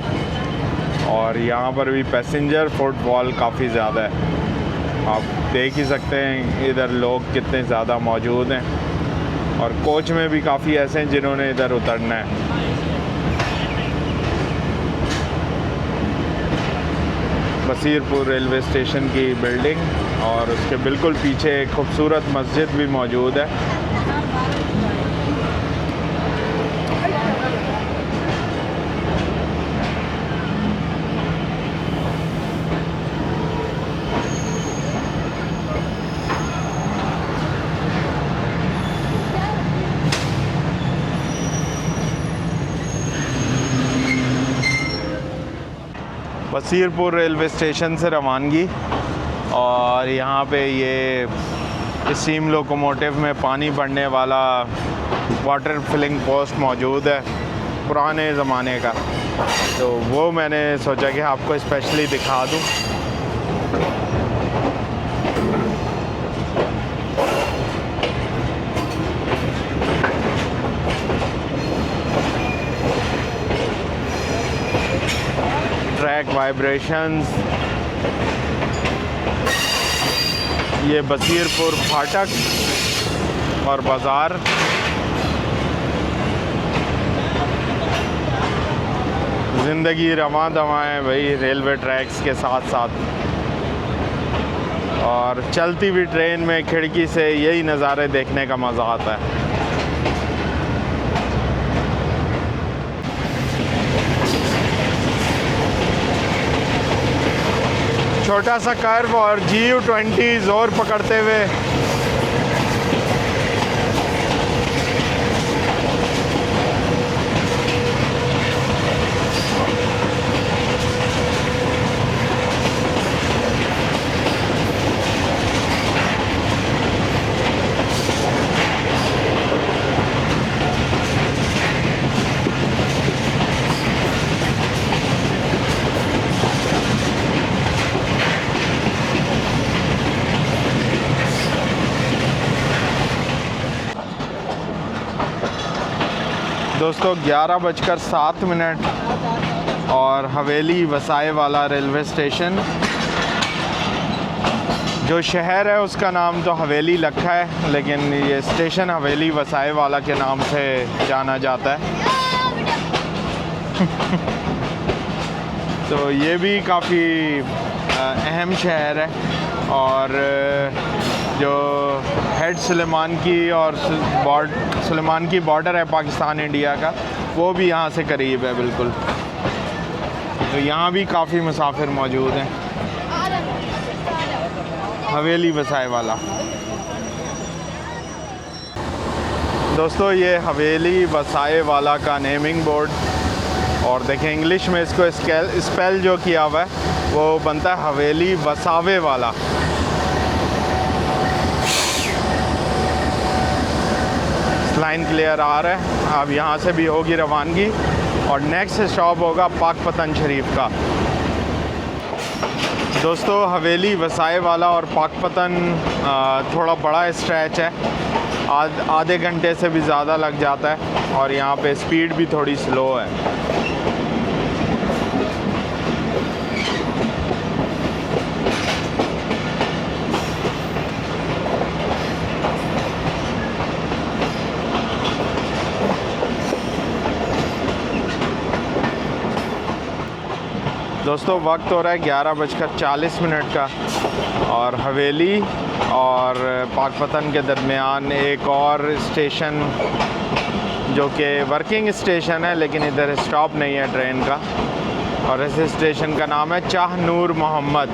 और यहाँ पर भी पैसेंजर फुटफॉल काफ़ी ज़्यादा है। आप देख ही सकते हैं इधर लोग कितने ज़्यादा मौजूद हैं, और कोच में भी काफ़ी ऐसे हैं जिन्होंने इधर उतरना है। बसीरपुर रेलवे स्टेशन की बिल्डिंग, और उसके बिल्कुल पीछे एक खूबसूरत मस्जिद भी मौजूद है। बसीरपुर रेलवे स्टेशन से रवानगी, और यहाँ पे ये स्टीम लोकोमोटिव में पानी भरने वाला वाटर फिलिंग पोस्ट मौजूद है, पुराने ज़माने का। तो वो मैंने सोचा कि आपको स्पेशली दिखा दूँ। ट्रैक वाइब्रेशंस, ये बसीरपुर फाटक और बाज़ार। ज़िंदगी रवां दवां है भाई रेलवे ट्रैक्स के साथ साथ, और चलती हुई ट्रेन में खिड़की से यही नज़ारे देखने का मज़ा आता है। छोटा सा कर्व और GU20 ज़ोर पकड़ते हुए दोस्तों 11:07 और हवेली वसाए वाला रेलवे स्टेशन। जो शहर है उसका नाम तो हवेली रखा है, लेकिन ये स्टेशन हवेली वसाए वाला के नाम से जाना जाता है। तो ये भी काफ़ी अहम शहर है। और जो हेड सुलेमान की और सुलेमान की बॉर्डर है पाकिस्तान इंडिया का, वो भी यहाँ से करीब है बिल्कुल। तो यहाँ भी काफ़ी मुसाफिर मौजूद हैं। हवेली वसाए वाला। दोस्तों ये हवेली वसाए वाला का नेमिंग बोर्ड, और देखें इंग्लिश में इसको स्पेल जो किया हुआ है वो बनता है हवेली वसावे वाला। लाइन क्लियर आ रहा है। अब यहाँ से भी होगी रवानगी और नेक्स्ट स्टॉप होगा पाकपतन शरीफ का। दोस्तों हवेली वसाए वाला और पाकपतन थोड़ा बड़ा स्ट्रेच है, आधे घंटे से भी ज़्यादा लग जाता है, और यहाँ पे स्पीड भी थोड़ी स्लो है। दोस्तों वक्त हो रहा है 11:40 का, और हवेली और पाकपतन के दरमियान एक और स्टेशन जो कि वर्किंग स्टेशन है लेकिन इधर स्टॉप नहीं है ट्रेन का, और इस स्टेशन का नाम है चाह नूर मोहम्मद।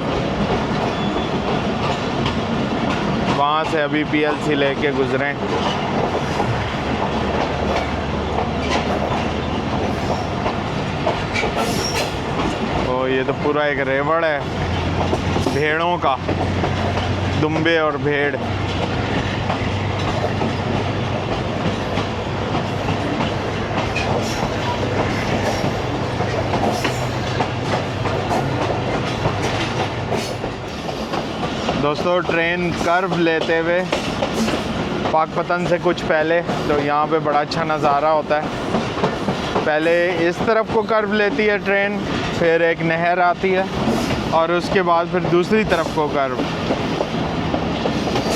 वहाँ से अभी PLC लेके गुज़रें। तो ये तो पूरा एक रेवड़ है भेड़ों का, दुम्बे और भेड़। दोस्तों ट्रेन कर्व लेते हुए पाकपतन से कुछ पहले, तो यहाँ पे बड़ा अच्छा नज़ारा होता है। पहले इस तरफ को कर्व लेती है ट्रेन, फिर एक नहर आती है, और उसके बाद फिर दूसरी तरफ को कर्व।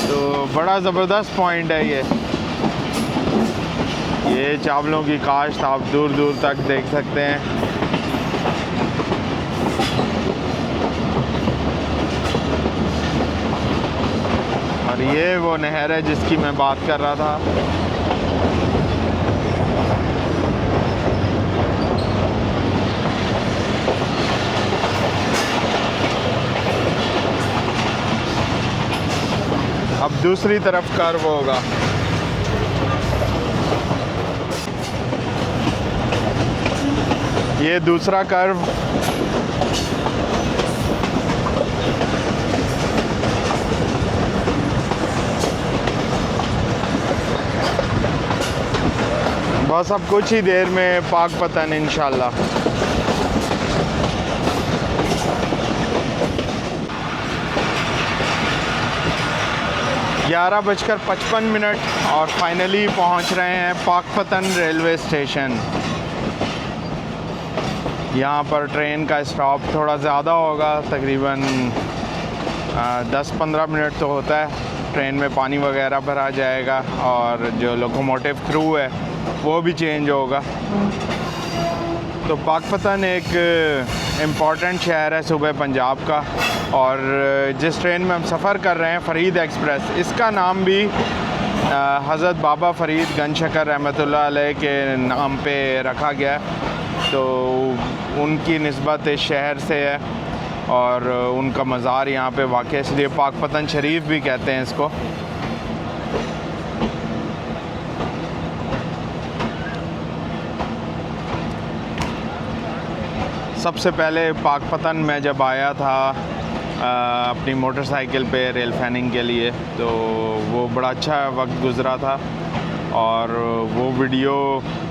तो बड़ा ज़बरदस्त पॉइंट है ये चावलों की काश्त आप दूर दूर तक देख सकते हैं। और ये वो नहर है जिसकी मैं बात कर रहा था। अब दूसरी तरफ कर्व होगा। ये दूसरा कर्व। बस अब कुछ ही देर में पाकपतन इंशाल्लाह। 11:55 और फाइनली पहुंच रहे हैं पाकपतन रेलवे स्टेशन। यहाँ पर ट्रेन का स्टॉप थोड़ा ज़्यादा होगा, तकरीबन 10-15 मिनट तो होता है। ट्रेन में पानी वगैरह भरा जाएगा और जो लोकोमोटिव क्रू है वो भी चेंज होगा। तो पाकपतन एक इम्पॉर्टेंट शहर है सूबे पंजाब का, और जिस ट्रेन में हम सफ़र कर रहे हैं फ़रीद एक्सप्रेस, इसका नाम भी हज़रत बाबा फ़रीद गंज शकर रहमतुल्लाह अलैह के नाम पे रखा गया है। तो उनकी निस्बत इस शहर से है और उनका मज़ार यहाँ पे वाक़ है, इसलिए पाकपतन शरीफ भी कहते हैं इसको। सबसे पहले पाकपतन में जब आया था अपनी मोटरसाइकिल पे रेल फैनिंग के लिए, तो वो बड़ा अच्छा वक्त गुज़रा था, और वो वीडियो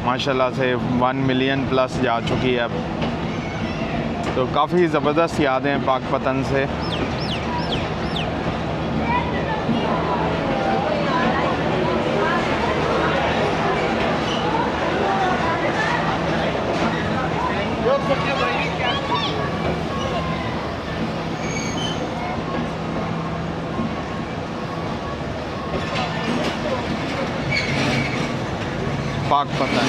माशाल्लाह से 1 मिलियन प्लस जा चुकी है अब। तो काफ़ी ज़बरदस्त यादें हैं पाकपतन से। पाकपतन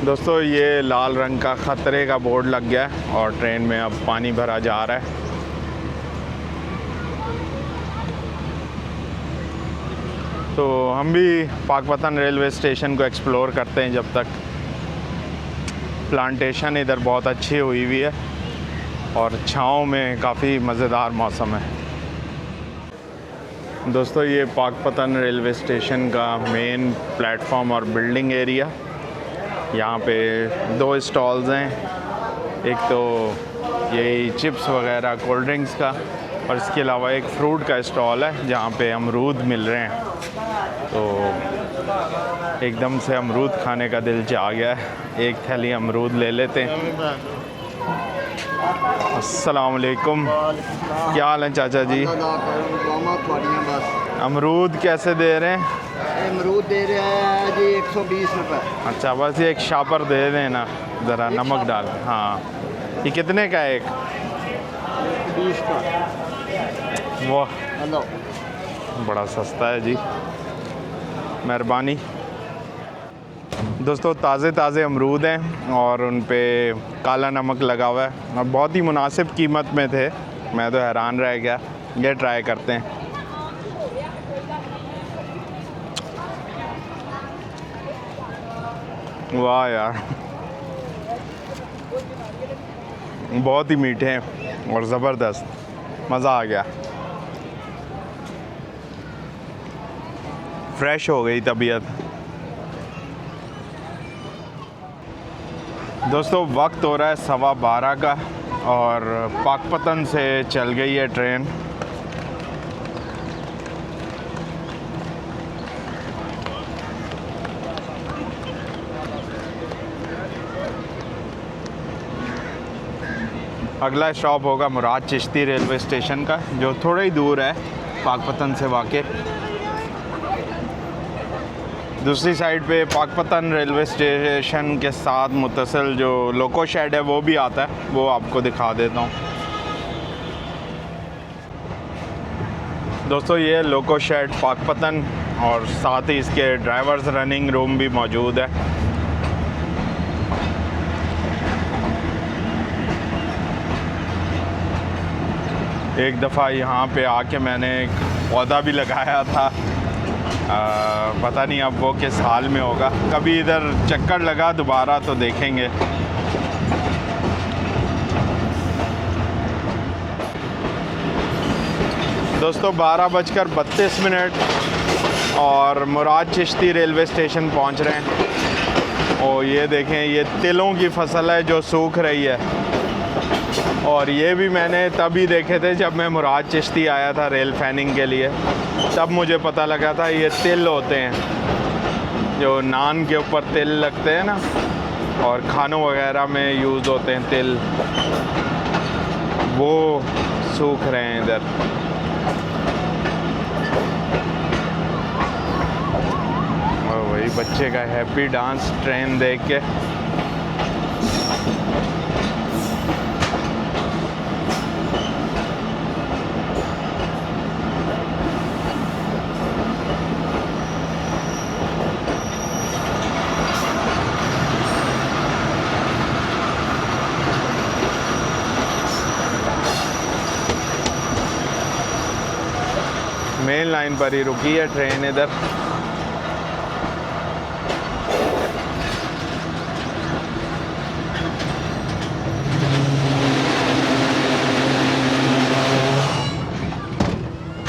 दोस्तों ये लाल रंग का ख़तरे का बोर्ड लग गया है और ट्रेन में अब पानी भरा जा रहा है। तो हम भी पाकपतन रेलवे स्टेशन को एक्सप्लोर करते हैं जब तक। प्लांटेशन इधर बहुत अच्छी हुई हुई है और छाँव में काफ़ी मज़ेदार मौसम है। दोस्तों ये पाकपतन रेलवे स्टेशन का मेन प्लेटफॉर्म और बिल्डिंग एरिया। यहाँ पे 2 स्टॉल्स हैं, एक तो यही चिप्स वगैरह कोल्ड ड्रिंक्स का, और इसके अलावा एक फ्रूट का स्टॉल है जहाँ पे अमरूद मिल रहे हैं। तो एकदम से अमरूद खाने का दिल चाह गया है, एक थैली अमरूद ले लेते हैं। अस्सलाम वालेकुम, क्या हाल है चाचा जी? अमरूद कैसे दे रहे हैं? अमरूद दे रहे हैं जी 120 रुपये। अच्छा, बस एक शापर दे देना ज़रा नमक डाल। हाँ, ये कितने का है? एक 20 का। वाह, हेलो, बड़ा सस्ता है जी, मेहरबानी। दोस्तों ताज़े अमरूद हैं और उन पे काला नमक लगा हुआ है और बहुत ही मुनासिब कीमत में थे। मैं तो हैरान रह गया। ये ट्राई करते हैं। वाह यार, बहुत ही मीठे हैं और ज़बरदस्त, मज़ा आ गया। फ्रेश हो गई तबीयत। दोस्तों वक्त हो रहा है 12:15 का और पाकपतन से चल गई है ट्रेन। अगला स्टॉप होगा मुराद चिश्ती रेलवे स्टेशन का, जो थोड़ा ही दूर है पाकपतन से वाक़ई। दूसरी साइड पे पाकपतन रेलवे स्टेशन के साथ मुत्तसिल जो लोको शेड है वो भी आता है, वो आपको दिखा देता हूँ। दोस्तों ये लोको शेड पाकपतन और साथ ही इसके ड्राइवर्स रनिंग रूम भी मौजूद है। एक दफ़ा यहाँ पे आके मैंने एक पौधा भी लगाया था, पता नहीं अब वो किस हाल में होगा। कभी इधर चक्कर लगा दोबारा तो देखेंगे। दोस्तों 12:32 और मुराद चिश्ती रेलवे स्टेशन पहुँच रहे हैं। और ये देखें, ये तिलों की फसल है जो सूख रही है। और ये भी मैंने तभी देखे थे जब मैं मुराद चिश्ती आया था रेल फैनिंग के लिए, तब मुझे पता लगा था ये तिल होते हैं जो नान के ऊपर तिल लगते हैं ना, और खानों वगैरह में यूज़ होते हैं तिल, वो सूख रहे हैं इधर। और वही बच्चे का हैप्पी डांस ट्रेन देख के। मेन लाइन पर ही रुकी है ट्रेन इधर।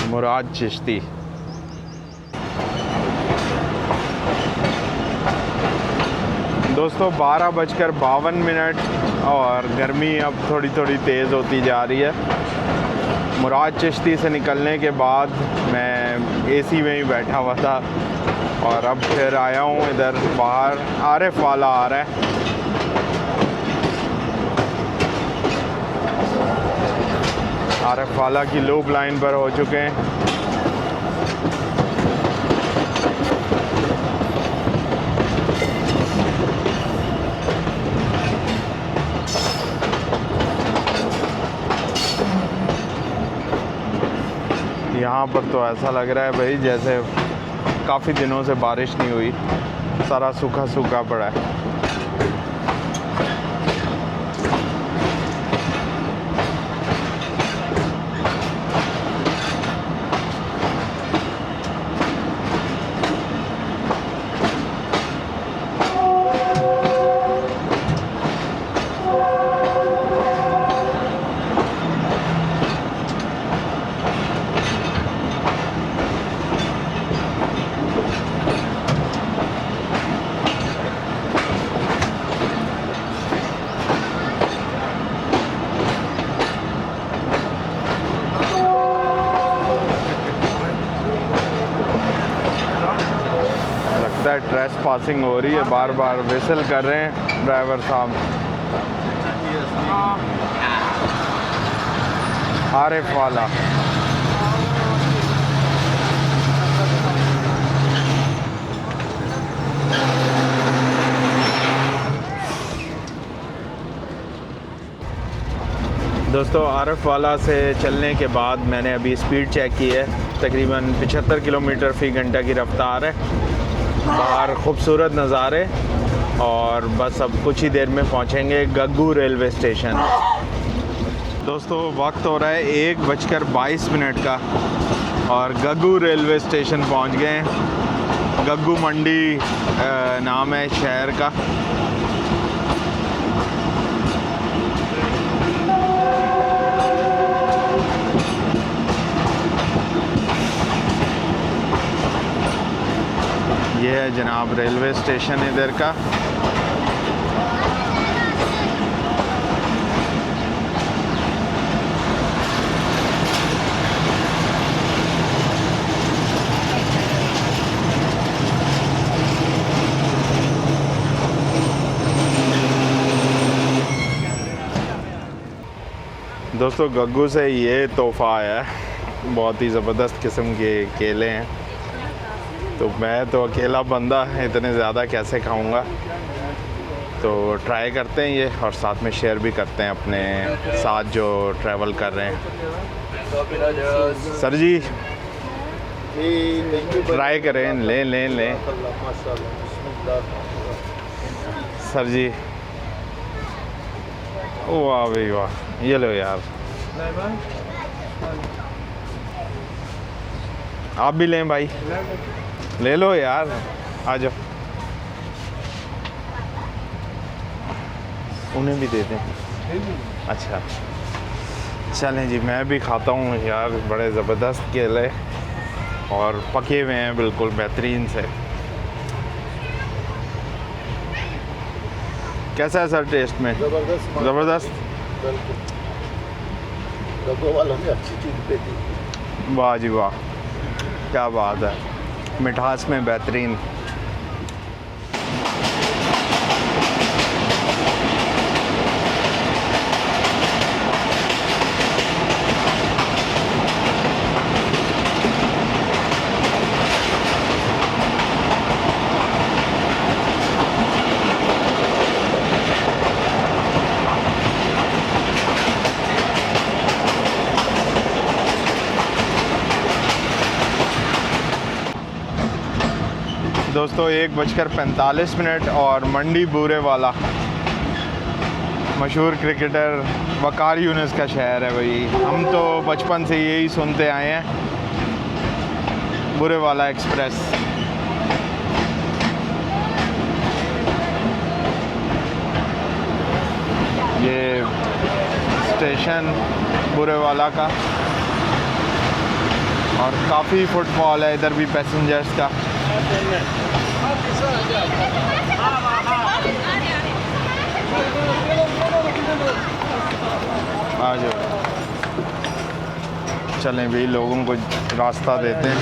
मुराद चिश्ती। दोस्तों 12:52 और गर्मी अब थोड़ी थोड़ी तेज़ होती जा रही है। मुराद चिश्ती से निकलने के बाद मैं एसी में ही बैठा हुआ था और अब फिर आया हूँ इधर बाहर। आरिफ वाला आ रहा है। आरिफ वाला की लूप लाइन पर हो चुके हैं। यहाँ पर तो ऐसा लग रहा है भाई जैसे काफ़ी दिनों से बारिश नहीं हुई, सारा सूखा सूखा पड़ा है। लगता है ट्रेस पासिंग हो रही है, बार बार विसल कर रहे हैं ड्राइवर साहब। आरिफ वाला दोस्तों, आरिफ वाला से चलने के बाद मैंने अभी स्पीड चेक की है, तकरीबन 75 किलोमीटर फ़ी घंटा की रफ्तार है। बाहर खूबसूरत नज़ारे और बस अब कुछ ही देर में पहुंचेंगे गग्गू रेलवे स्टेशन। दोस्तों, वक्त हो रहा है 1:22 का और गग्गू रेलवे स्टेशन पहुंच गए हैं। गग्गू मंडी नाम है शहर का। ये है जनाब रेलवे स्टेशन इधर का। दोस्तों, गग्गू से ये तोहफ़ा आया है, बहुत ही ज़बरदस्त किस्म के केले हैं। तो मैं तो अकेला बंदा इतने ज़्यादा कैसे खाऊंगा, तो ट्राई करते हैं ये और साथ में शेयर भी करते हैं अपने साथ जो ट्रैवल कर रहे हैं। सर जी, ट्राई करें, लें सर जी। वाह भाई वाह, ये लो यार, आप भी लें भाई, ले लो यार, आ जाओ, उन्हें भी दे दें। अच्छा चलें जी, मैं भी खाता हूँ यार, बड़े ज़बरदस्त केले और पके हुए हैं बिल्कुल बेहतरीन से। कैसा है सर टेस्ट में? ज़बरदस्त। वाह जी वाह, क्या बात है, मिठास में बेहतरीन। दोस्तों, 1:45 और मंडी बूरे वाला मशहूर क्रिकेटर वकार यूनिस का शहर है भाई। हम तो बचपन से यही सुनते आए हैं, बूरे वाला एक्सप्रेस। ये स्टेशन बूरे वाला का और काफ़ी फुटफॉल है इधर भी पैसेंजर्स का। आ जाओ, चलें भी, लोगों को रास्ता देते हैं।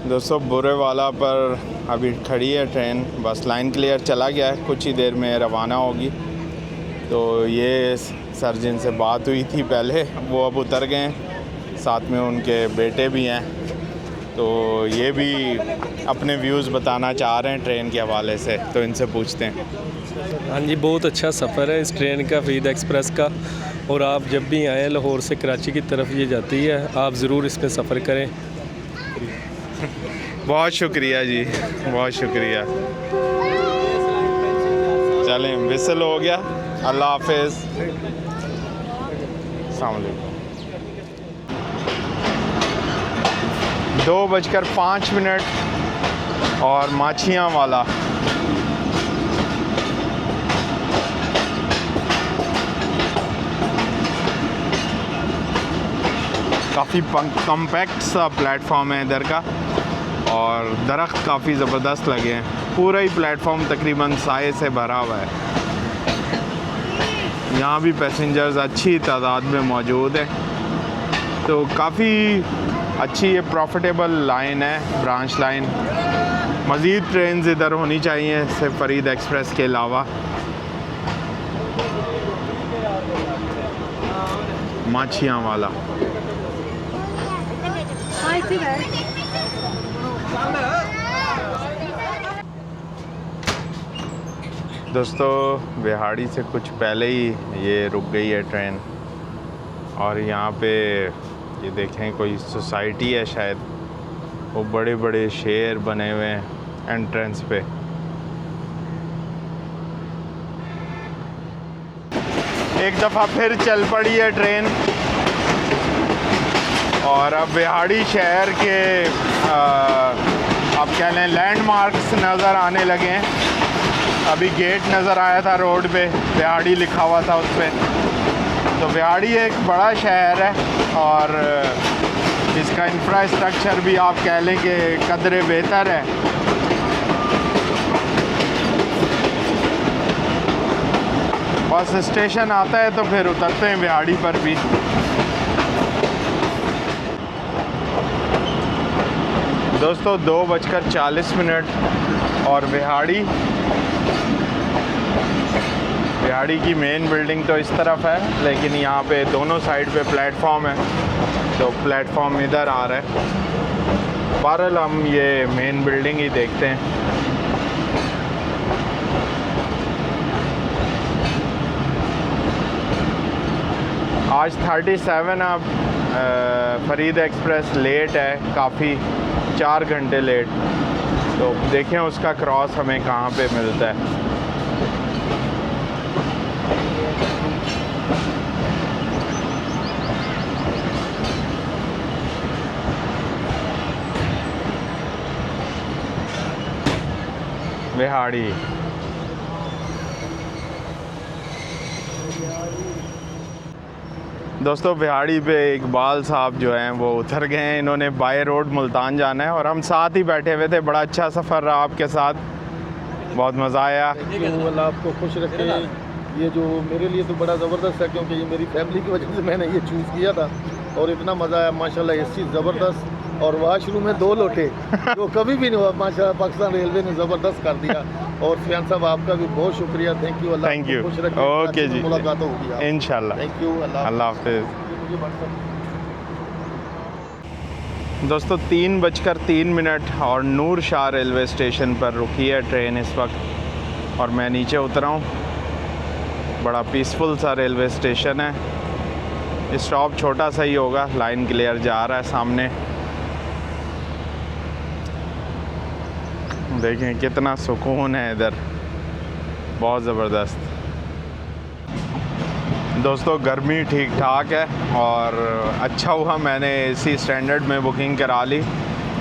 दोस्तों, बुरे वाला पर अभी खड़ी है ट्रेन, बस लाइन क्लियर चला गया है, कुछ ही देर में रवाना होगी। तो ये सर जिनसे बात हुई थी पहले, वो अब उतर गए हैं, साथ में उनके बेटे भी हैं। तो ये भी अपने व्यूज़ बताना चाह रहे हैं ट्रेन के हवाले से, तो इनसे पूछते हैं। हाँ जी, बहुत अच्छा सफ़र है इस ट्रेन का, फरीद एक्सप्रेस का। और आप जब भी आएँ, लाहौर से कराची की तरफ ये जाती है, आप ज़रूर इसमें सफ़र करें। बहुत शुक्रिया जी, बहुत शुक्रिया। चलें, विसल हो गया, अल्लाह हाफिज़, अस्सलाम वालेकुम। 2:05 और माछियाँ वाला। काफ़ी कॉम्पैक्ट सा प्लेटफॉर्म है इधर का और दरख्त काफ़ी ज़बरदस्त लगे हैं। पूरा ही प्लेटफॉर्म तकरीबन साए से भरा हुआ है। यहाँ भी पैसेंजर्स अच्छी तादाद में मौजूद हैं, तो काफ़ी अच्छी ये प्रॉफिटेबल लाइन है, ब्रांच लाइन। मज़ीद ट्रेन्स इधर होनी चाहिए सिर्फ फरीद एक्सप्रेस के अलावा। माछियाँ वाला दोस्तों, बिहाड़ी से कुछ पहले ही ये रुक गई है ट्रेन। और यहाँ पे ये देखें कोई सोसाइटी है शायद, वो बड़े बड़े शेर बने हुए हैं एंट्रेंस पे। एक दफ़ा फिर चल पड़ी है ट्रेन और अब बिहाड़ी शहर के अब कह लें लैंडमार्क्स नज़र आने लगे हैं। अभी गेट नज़र आया था रोड पे, बिहाड़ी लिखा हुआ था उस पर। तो बिहाड़ी एक बड़ा शहर है और इसका इंफ्रास्ट्रक्चर भी आप कह लें कि कदरे बेहतर है। बस स्टेशन आता है तो फिर उतरते हैं बिहाड़ी पर भी। दोस्तों 2:40 और बिहाड़ी की मेन बिल्डिंग तो इस तरफ है, लेकिन यहाँ पे दोनों साइड पे प्लेटफॉर्म है, तो प्लेटफॉर्म इधर आ रहा है। बहरहाल हम ये मेन बिल्डिंग ही देखते हैं। आज 37 अब फरीद एक्सप्रेस लेट है काफ़ी, 4 घंटे लेट। तो देखें उसका क्रॉस हमें कहाँ पे मिलता है। बिहाड़ी दोस्तों, बिहाड़ी पे इकबाल साहब जो हैं वो उतर गए हैं। इन्होंने बाय रोड मुल्तान जाना है और हम साथ ही बैठे हुए थे। बड़ा अच्छा सफ़र रहा आपके साथ, बहुत मज़ा आया। अल्लाह आपको खुश रखे। ये जो मेरे लिए तो बड़ा ज़बरदस्त है, क्योंकि ये मेरी फैमिली की वजह से मैंने ये चूज़ किया था और इतना मज़ा आया माशाल्लाह। एसी ज़बरदस्त और वाशरूम में 2 लोटे जो कभी भी नहीं हुआ माशाल्लाह। पाकिस्तान रेलवे ने ज़बरदस्त कर दिया। और फैन साहब आपका भी बहुत शुक्रिया, thank you. Allah thank you. खुश रखे। ओके जी, मुलाकात होगी इंशाल्लाह। Thank you. अल्लाह हाफिज़। दोस्तों 3:03 और नूर शाह रेलवे स्टेशन पर रुकी है ट्रेन इस वक्त और मैं नीचे उतरा हूँ। बड़ा पीसफुल सा रेलवे स्टेशन है। स्टॉप छोटा सा ही होगा, लाइन क्लियर जा रहा है सामने। देखें कितना सुकून है इधर, बहुत ज़बरदस्त। दोस्तों गर्मी ठीक ठाक है और अच्छा हुआ मैंने एसी स्टैंडर्ड में बुकिंग करा ली।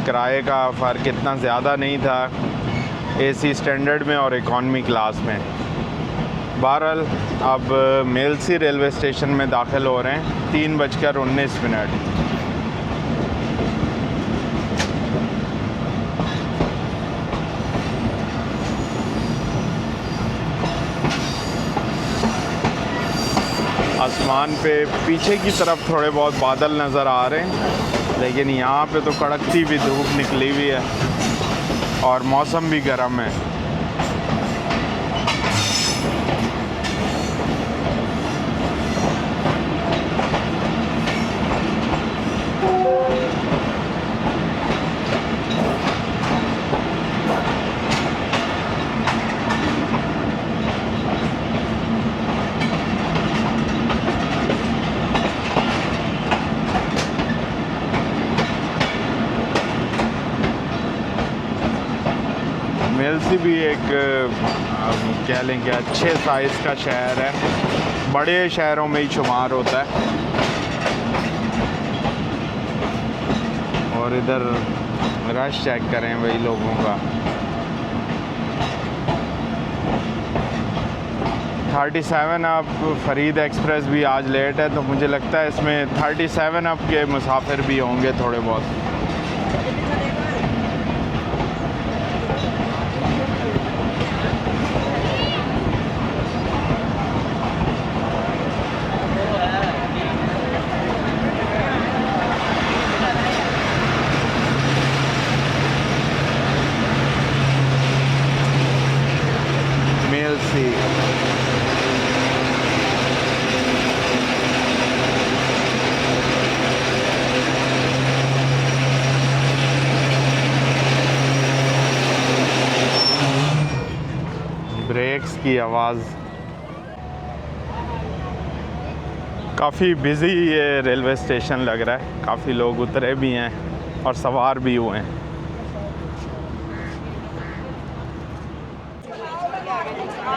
किराए का फ़र्क इतना ज़्यादा नहीं था एसी स्टैंडर्ड में और इकॉनमी क्लास में। बहरहाल अब मेलसी रेलवे स्टेशन में दाखिल हो रहे हैं 3:19। आसमान पे पीछे की तरफ थोड़े बहुत बादल नज़र आ रहे हैं, लेकिन यहाँ पे तो कड़कती भी धूप निकली हुई है और मौसम भी गर्म है। मेलसी भी एक कह लें कि अच्छे साइज़ का शहर है, बड़े शहरों में ही शुमार होता है। और इधर रश चेक करें वही लोगों का। 37 अप फरीद एक्सप्रेस भी आज लेट है, तो मुझे लगता है इसमें 37 अप के मुसाफिर भी होंगे थोड़े बहुत। की आवाज़। काफ़ी बिज़ी ये रेलवे स्टेशन लग रहा है, काफ़ी लोग उतरे भी हैं और सवार भी हुए हैं।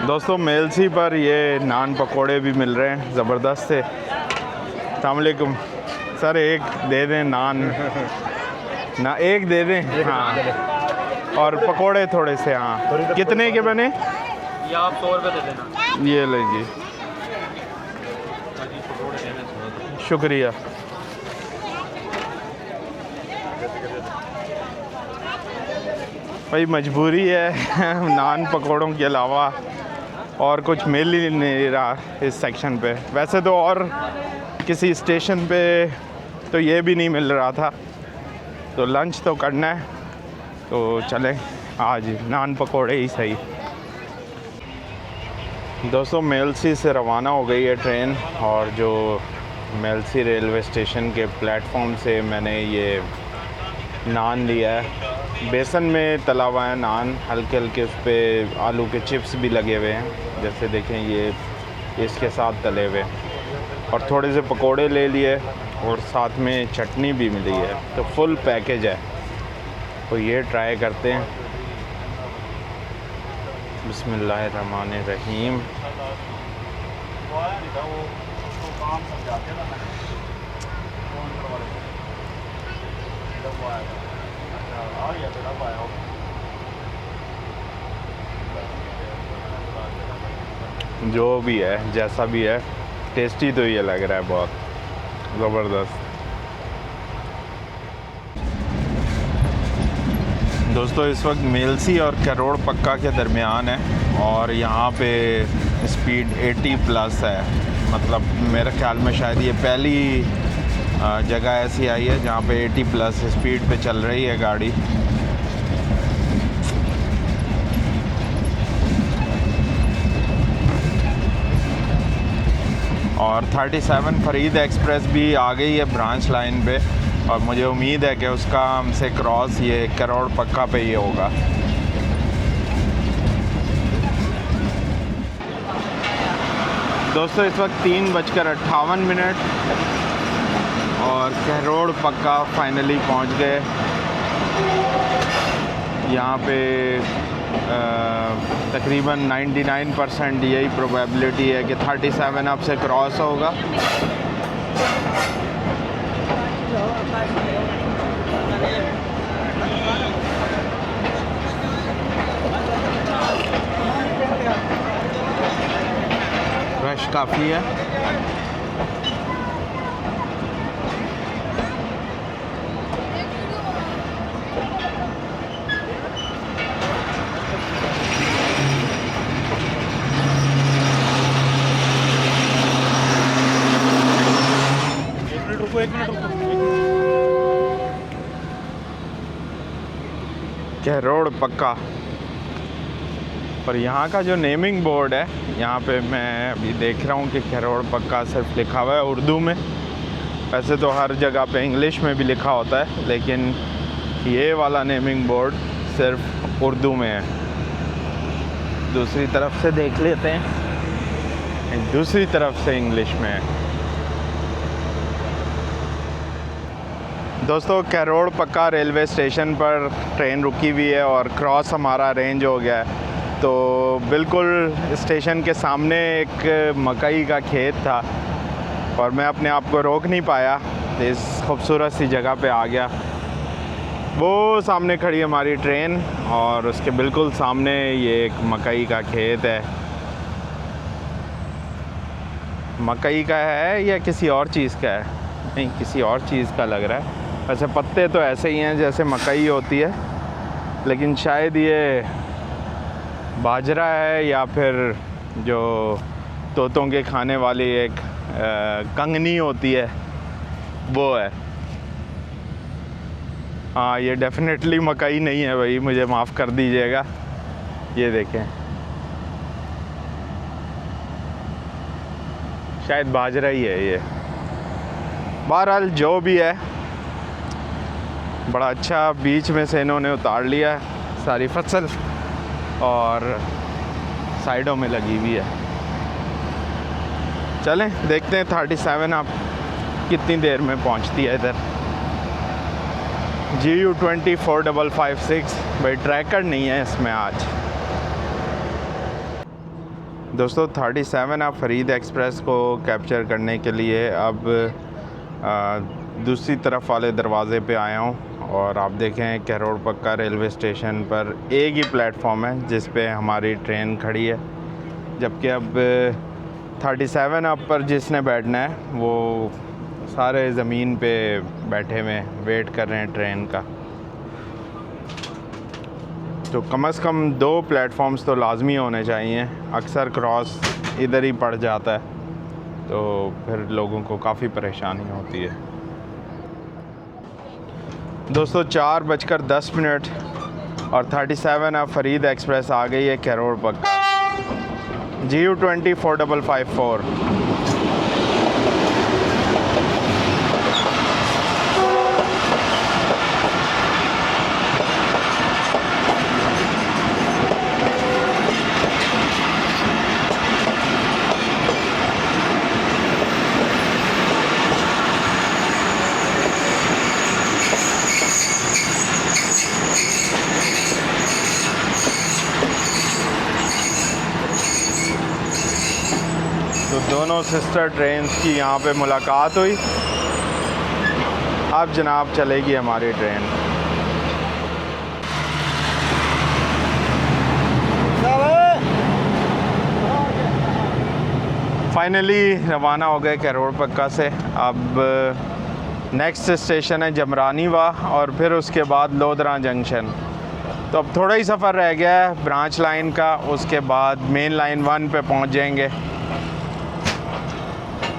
दोस्तों मेलसी पर ये नान पकोड़े भी मिल रहे हैं ज़बरदस्त से। अस्सलाम वालेकुम सर, एक दे दें नान ना, एक दे दें हाँ, और पकोड़े थोड़े से हाँ। कितने के बने? ये आप 100 रुपये दे देना। ये लीजिए, शुक्रिया। भाई मजबूरी है नान पकोड़ों के अलावा और कुछ मिल ही नहीं रहा इस सेक्शन पे। वैसे तो और किसी स्टेशन पे तो ये भी नहीं मिल रहा था, तो लंच तो करना है, तो चलें आज नान पकोड़े ही सही। दोस्तों मेलसी से रवाना हो गई है ट्रेन, और जो मेलसी रेलवे स्टेशन के प्लेटफॉर्म से मैंने ये नान लिया है। बेसन में तला हुआ है नान, हल्के हल्के उस पर आलू के चिप्स भी लगे हुए हैं, जैसे देखें ये इसके साथ तले हुए, और थोड़े से पकोड़े ले लिए और साथ में चटनी भी मिली है, तो फुल पैकेज है। तो ये ट्राई करते हैं। बिस्मिल्लाहिर्रहमानिर्रहीम। जो भी है जैसा भी है, टेस्टी तो ये लग रहा है बहुत ज़बरदस्त। दोस्तों इस वक्त मेलसी और करोड़ पक्का के दरमियान है, और यहाँ पे स्पीड 80 प्लस है। मतलब मेरे ख्याल में शायद ये पहली जगह ऐसी आई है जहाँ पे 80 प्लस स्पीड पे चल रही है गाड़ी। और 37 फरीद एक्सप्रेस भी आ गई है ब्रांच लाइन पे, और मुझे उम्मीद है कि उसका हमसे क्रॉस ये करोड़ पक्का पे ये होगा। दोस्तों इस वक्त 3:58 और करोड़ पक्का फाइनली पहुंच गए। यहाँ पे तकरीबन 99% यही प्रोबेबिलिटी है कि 37 अब से क्रॉस होगा। रश काफ़ी है। करोड़ पक्का। पर यहाँ का जो नेमिंग बोर्ड है, यहाँ पे मैं अभी देख रहा हूँ कि करोड़ पक्का सिर्फ लिखा हुआ है उर्दू में। वैसे तो हर जगह पे इंग्लिश में भी लिखा होता है, लेकिन ये वाला नेमिंग बोर्ड सिर्फ उर्दू में है। दूसरी तरफ से देख लेते हैं, दूसरी तरफ से इंग्लिश में है। दोस्तों करोड़ पक्का रेलवे स्टेशन पर ट्रेन रुकी हुई है और क्रॉस हमारा अरेंज हो गया है। तो बिल्कुल स्टेशन के सामने एक मकई का खेत था, और मैं अपने आप को रोक नहीं पाया, इस खूबसूरत सी जगह पे आ गया। वो सामने खड़ी हमारी ट्रेन, और उसके बिल्कुल सामने ये एक मकई का खेत है। मकई का है या किसी और चीज़ का है? नहीं, किसी और चीज़ का लग रहा है। वैसे पत्ते तो ऐसे ही हैं जैसे मकई होती है, लेकिन शायद ये बाजरा है या फिर जो तोतों के खाने वाली एक कंगनी होती है वो है। हाँ, ये डेफिनेटली मकई नहीं है भाई, मुझे माफ़ कर दीजिएगा। ये देखें, शायद बाजरा ही है ये। बहरहाल जो भी है, बड़ा अच्छा बीच में से इन्होंने उतार लिया है सारी फसल, और साइडों में लगी हुई है। चलें देखते हैं 37 अब कितनी देर में पहुंचती है इधर। GU20 4556 भाई ट्रैकर नहीं है इसमें आज। दोस्तों 37 अब फरीद एक्सप्रेस को कैप्चर करने के लिए अब दूसरी तरफ वाले दरवाज़े पे आया हूँ और आप देखें करोड़ पक्का रेलवे स्टेशन पर एक ही प्लेटफॉर्म है जिस पे हमारी ट्रेन खड़ी है, जबकि अब 37 अब पर जिसने बैठना है वो सारे ज़मीन पे बैठे हुए वेट कर रहे हैं ट्रेन का। तो कम से कम 2 प्लेटफॉर्म्स तो लाजमी होने चाहिए, अक्सर क्रॉस इधर ही पड़ जाता है तो फिर लोगों को काफ़ी परेशानी होती है। दोस्तों 4:10 और 37 अब फरीद एक्सप्रेस आ गई है करोड़ पक्का। GU20 4554। तो दोनों सिस्टर ट्रेन्स की यहाँ पे मुलाकात हुई। अब जनाब चलेगी हमारी ट्रेन। फाइनली रवाना हो गए करोड़ पक्का से। अब नेक्स्ट स्टेशन है जमरानीवा और फिर उसके बाद लोधरा जंक्शन। तो अब थोड़ा ही सफ़र रह गया है ब्रांच लाइन का, उसके बाद मेन लाइन 1 पे पहुँच जाएंगे।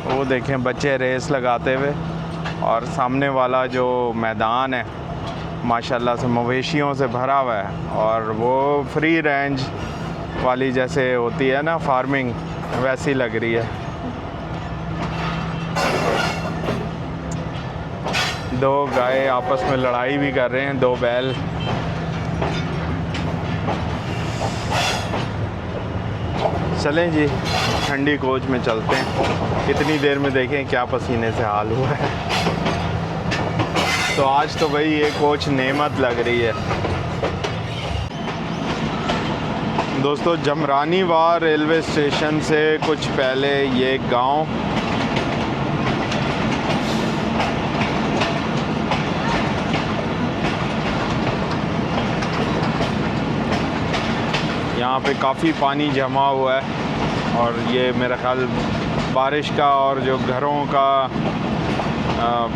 वो देखें बच्चे रेस लगाते हुए और सामने वाला जो मैदान है माशाल्लाह से मवेशियों से भरा हुआ है और वो फ्री रेंज वाली जैसे होती है ना फार्मिंग, वैसी लग रही है। 2 गाय आपस में लड़ाई भी कर रहे हैं, 2 बैल। चलें जी ठंडी कोच में चलते हैं। इतनी देर में देखें क्या पसीने से हाल हुआ है। तो आज तो भाई ये कोच नेमत लग रही है। दोस्तों जमरानीवा रेलवे स्टेशन से कुछ पहले ये गांव यहाँ पे काफ़ी पानी जमा हुआ है और ये मेरा ख्याल बारिश का और जो घरों का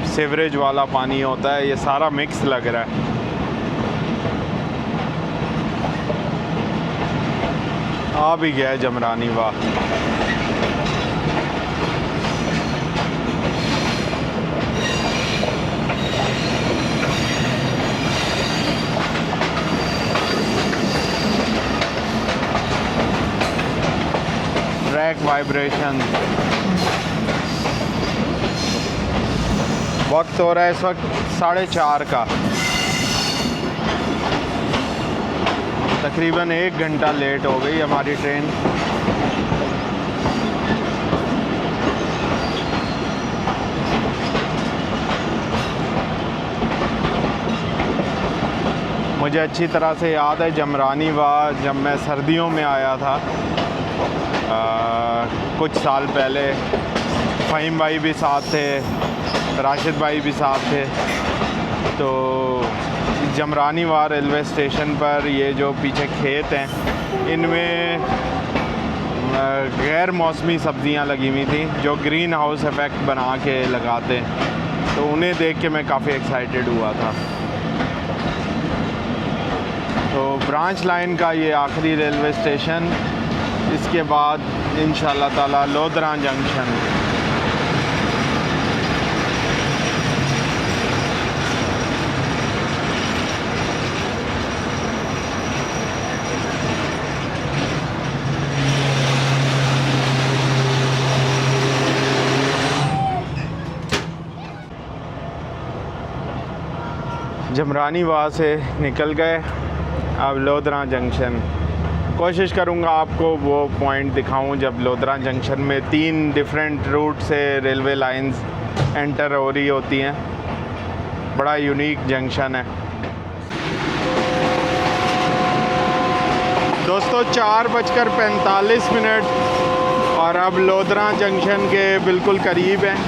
सीवरेज वाला पानी होता है, ये सारा मिक्स लग रहा है। आ भी गया है जमरानीवा। Track vibration. वक्त हो रहा है इस वक्त 4:30 का। तकरीबन 1 घंटा लेट हो गई हमारी ट्रेन। मुझे अच्छी तरह से याद है जमरानीवा जब मैं सर्दियों में आया था कुछ साल पहले। फ़हीम भाई भी साथ थे, राशिद भाई भी साथ थे। तो जमरानीवा रेलवे स्टेशन पर ये जो पीछे खेत हैं इनमें गैर मौसमी सब्ज़ियां लगी हुई थी जो ग्रीन हाउस इफ़ेक्ट बना के लगाते, तो उन्हें देख के मैं काफ़ी एक्साइटेड हुआ था। तो ब्रांच लाइन का ये आखिरी रेलवे स्टेशन, इसके बाद इंशाअल्लाह ताला लोधरा जंक्शन। जमरानीवा से निकल गए, अब लोधरा जंक्शन। कोशिश करूँगा आपको वो पॉइंट दिखाऊँ जब लोधरा जंक्शन में 3 डिफरेंट रूट से रेलवे लाइंस एंटर हो रही होती हैं। बड़ा यूनिक जंक्शन है दोस्तों। 4:45 और अब लोधरा जंक्शन के बिल्कुल करीब हैं।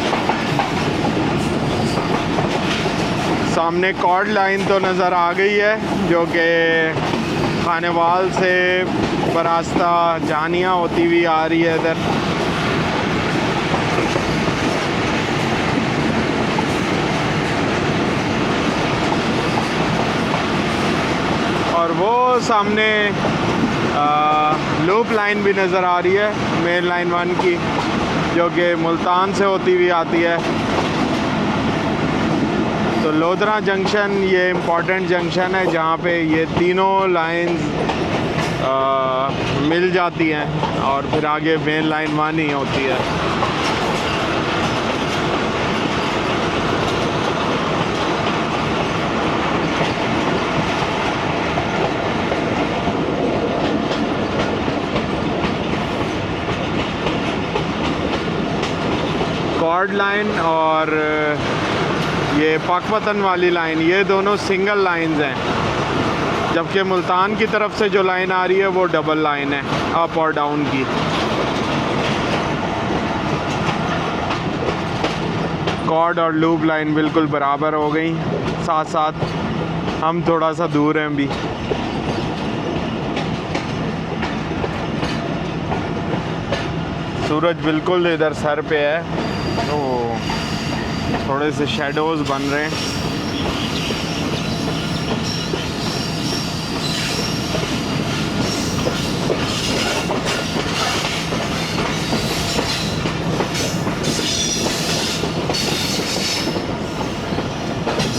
सामने कॉर्ड लाइन तो नज़र आ गई है जो कि खानेवाल से बरास्ता जानिया होती हुई आ रही है इधर। और वो सामने लूप लाइन भी नज़र आ रही है मेन लाइन 1 की, जो कि मुल्तान से होती हुई आती है। तो लोधरा जंक्शन ये इम्पॉर्टेंट जंक्शन है जहाँ पे ये तीनों लाइंस मिल जाती हैं और फिर आगे मेन लाइन 1 ही होती है। कॉर्ड लाइन और ये पाकपतन वाली लाइन, ये दोनों सिंगल लाइंस हैं, जबकि मुल्तान की तरफ से जो लाइन आ रही है वो डबल लाइन है अप और डाउन की। कॉर्ड और लूप लाइन बिल्कुल बराबर हो गई, साथ साथ हम थोड़ा सा दूर हैं अभी। सूरज बिल्कुल इधर सर पे है तो थोड़े से शैडोज़ बन रहे हैं।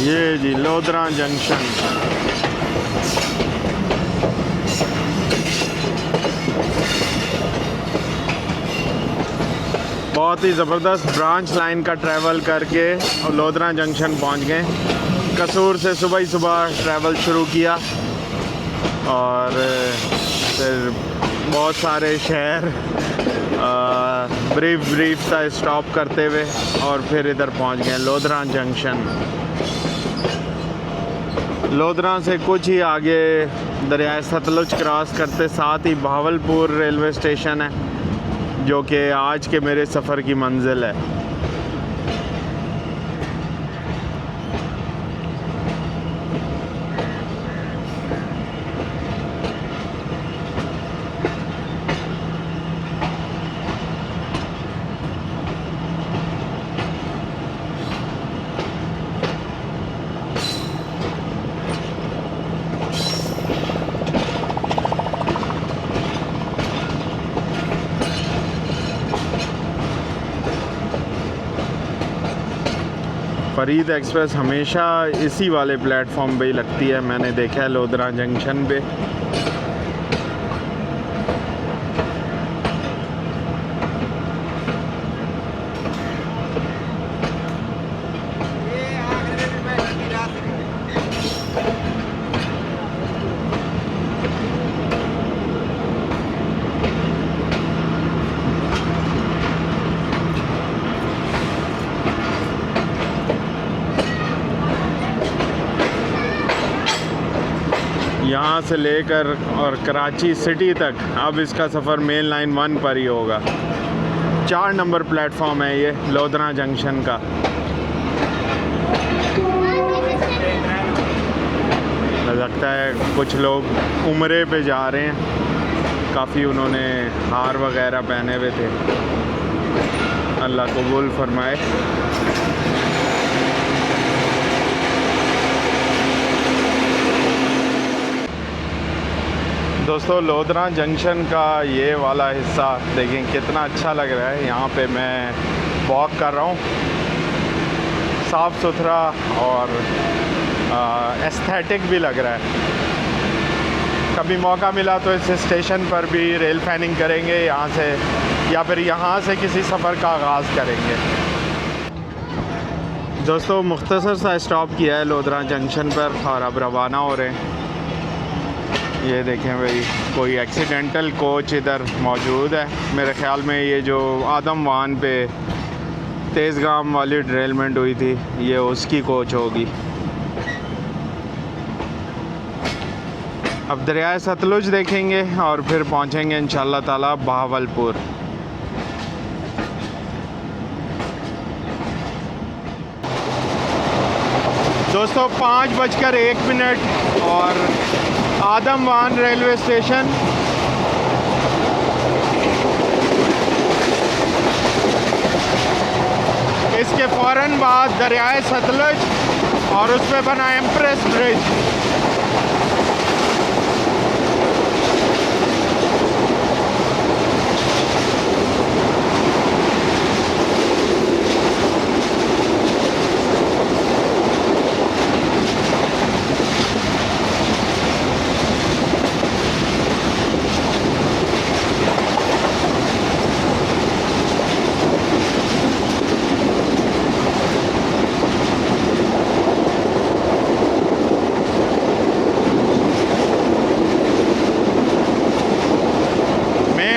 ये जी लोधरा जंक्शन। बहुत ही ज़बरदस्त ब्रांच लाइन का ट्रैवल करके और लोधरा जंक्शन पहुंच गए। कसूर से सुबह ही सुबह ट्रैवल शुरू किया और फिर बहुत सारे शहर ब्रीफ सा स्टॉप करते हुए और फिर इधर पहुंच गए लोधरा जंक्शन। लोधरा से कुछ ही आगे दरियाए सतलुज क्रॉस करते साथ ही बहावलपुर रेलवे स्टेशन है जो कि आज के मेरे सफ़र की मंजिल है। फरीद एक्सप्रेस हमेशा इसी वाले प्लेटफॉर्म पे ही लगती है, मैंने देखा है लोधरा जंक्शन पे। यहाँ से लेकर और कराची सिटी तक अब इसका सफ़र मेन लाइन 1 पर ही होगा। 4 नंबर प्लेटफॉर्म है ये लोधरा जंक्शन का। लगता है कुछ लोग उम्रे पे जा रहे हैं, काफ़ी उन्होंने हार वगैरह पहने हुए थे। अल्लाह कबूल फरमाए। दोस्तों लोधरा जंक्शन का ये वाला हिस्सा देखें कितना अच्छा लग रहा है। यहाँ पे मैं वॉक कर रहा हूँ, साफ़ सुथरा और एस्थेटिक भी लग रहा है। कभी मौका मिला तो इस स्टेशन पर भी रेल फैनिंग करेंगे यहाँ से, या फिर यहाँ से किसी सफ़र का आगाज़ करेंगे। दोस्तों मुख्तसर सा स्टॉप किया है लोधरा जंक्शन पर और अब रवाना हो रहे हैं। ये देखें भाई, कोई एक्सीडेंटल कोच इधर मौजूद है। मेरे ख़्याल में ये जो आदम वान पे तेज़गाम वाली डिरेलमेंट हुई थी, ये उसकी कोच होगी। अब दरियाए सतलुज देखेंगे और फिर पहुंचेंगे इंशाअल्लाह ताला बहावलपुर। दोस्तों 5:01 और आदम वान रेलवे स्टेशन। इसके फ़ौरन बाद दरियाए सतलुज और उस पर बना एम्प्रेस ब्रिज।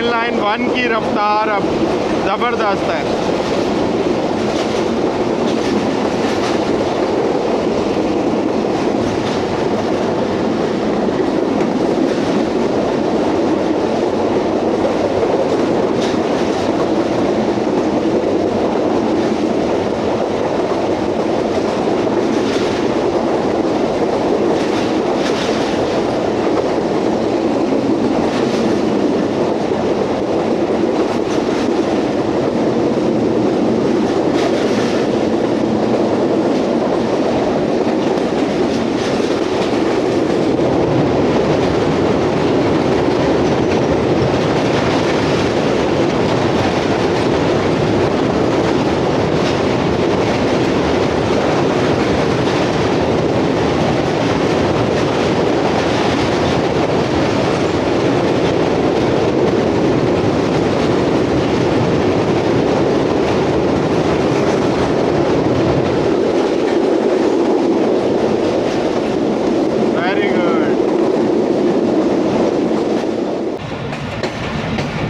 लाइन 1 की रफ्तार अब ज़बरदस्त है।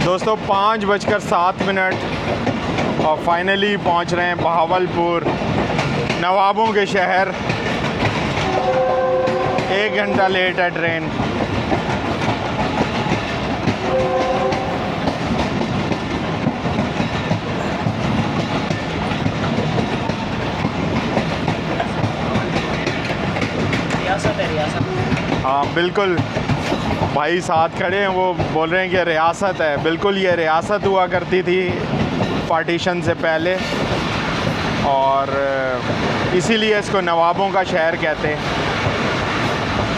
दोस्तों 5:07 और फाइनली पहुंच रहे हैं बहावलपुर, नवाबों के शहर। 1 घंटा लेट है ट्रेन। हाँ बिल्कुल, भाई साथ खड़े हैं, वो बोल रहे हैं कि रियासत है। बिल्कुल ये रियासत हुआ करती थी पार्टीशन से पहले, और इसीलिए इसको नवाबों का शहर कहते हैं।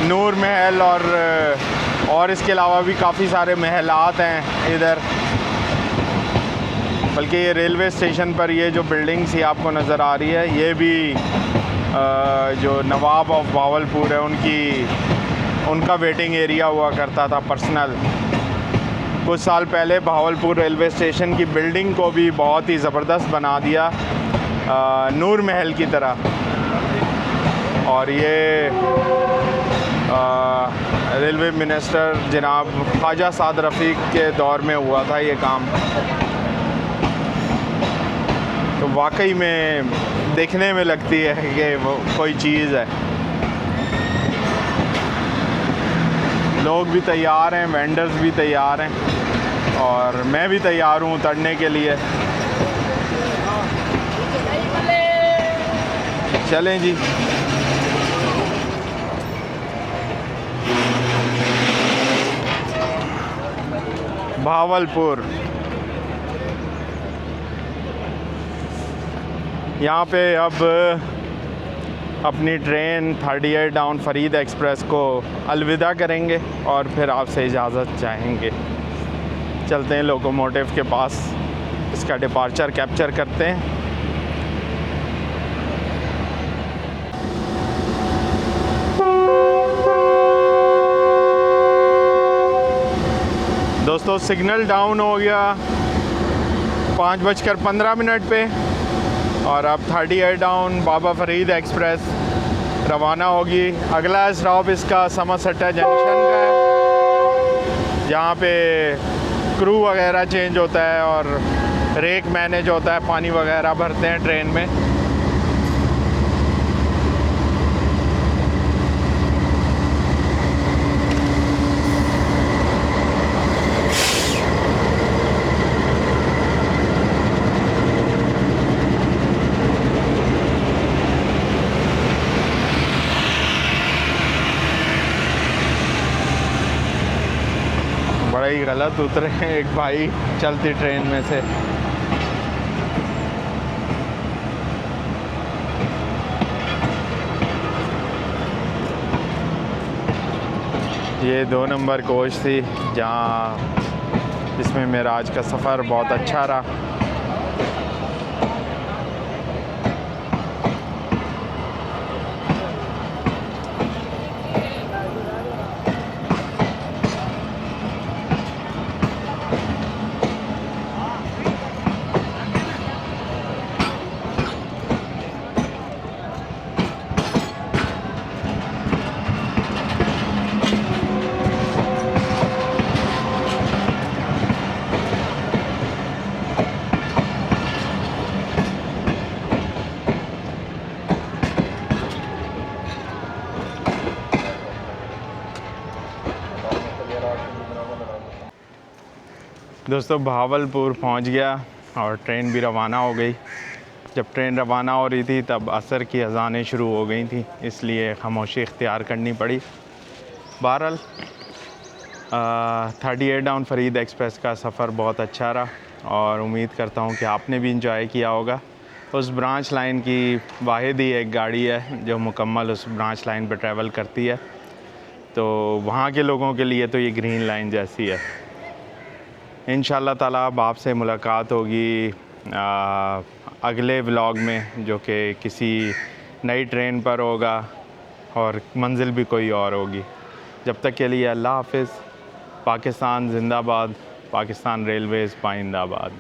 नूर महल और इसके अलावा भी काफ़ी सारे महलात हैं इधर। बल्कि ये रेलवे स्टेशन पर ये जो बिल्डिंग्स ही आपको नज़र आ रही है, ये भी जो नवाब ऑफ बहावलपुर है उनका वेटिंग एरिया हुआ करता था पर्सनल। कुछ साल पहले बहावलपुर रेलवे स्टेशन की बिल्डिंग को भी बहुत ही ज़बरदस्त बना दिया, नूर महल की तरह। और ये रेलवे मिनिस्टर जनाब ख्वाजा साद रफ़ीक के दौर में हुआ था ये काम। तो वाकई में देखने में लगती है कि वो कोई चीज़ है। लोग भी तैयार हैं, वेंडर्स भी तैयार हैं, और मैं भी तैयार हूँ उतरने के लिए। चलें जी। बहावलपुर, यहाँ पे अब अपनी ट्रेन 38 डाउन फरीद एक्सप्रेस को अलविदा करेंगे और फिर आपसे इजाज़त चाहेंगे। चलते हैं लोकोमोटिव के पास, इसका डिपार्चर कैप्चर करते हैं। दोस्तों सिग्नल डाउन हो गया 5:15 पे, और अब 38 डाउन बाबा फरीद एक्सप्रेस रवाना होगी। अगला स्टॉप इसका समरसेट जंक्शन का है। यहाँ पे क्रू वगैरह चेंज होता है और रेक मैनेज होता है, पानी वगैरह भरते हैं ट्रेन में। बड़ा ही गलत उतरे हैं एक भाई चलती ट्रेन में से। ये 2 नंबर कोच थी जहाँ इसमें मेराज का सफ़र बहुत अच्छा रहा। दोस्तों भावलपुर पहुंच गया और ट्रेन भी रवाना हो गई। जब ट्रेन रवाना हो रही थी तब असर की अज़ानें शुरू हो गई थी, इसलिए खामोशी इख्तियार करनी पड़ी। बहरहाल 38 डाउन फरीद एक्सप्रेस का सफ़र बहुत अच्छा रहा और उम्मीद करता हूं कि आपने भी इंजॉय किया होगा। उस ब्रांच लाइन की वाहिद ही एक गाड़ी है जो मुकम्मल उस ब्रांच लाइन पर ट्रैवल करती है, तो वहाँ के लोगों के लिए तो ये ग्रीन लाइन जैसी है। इंशाअल्लाह ताला अब आपसे मुलाकात होगी अगले व्लॉग में, जो कि किसी नई ट्रेन पर होगा और मंजिल भी कोई और होगी। जब तक के लिए अल्लाह हाफ़िज़। पाकिस्तान ज़िंदाबाद, पाकिस्तान रेलवेज़ पाइंदाबाद।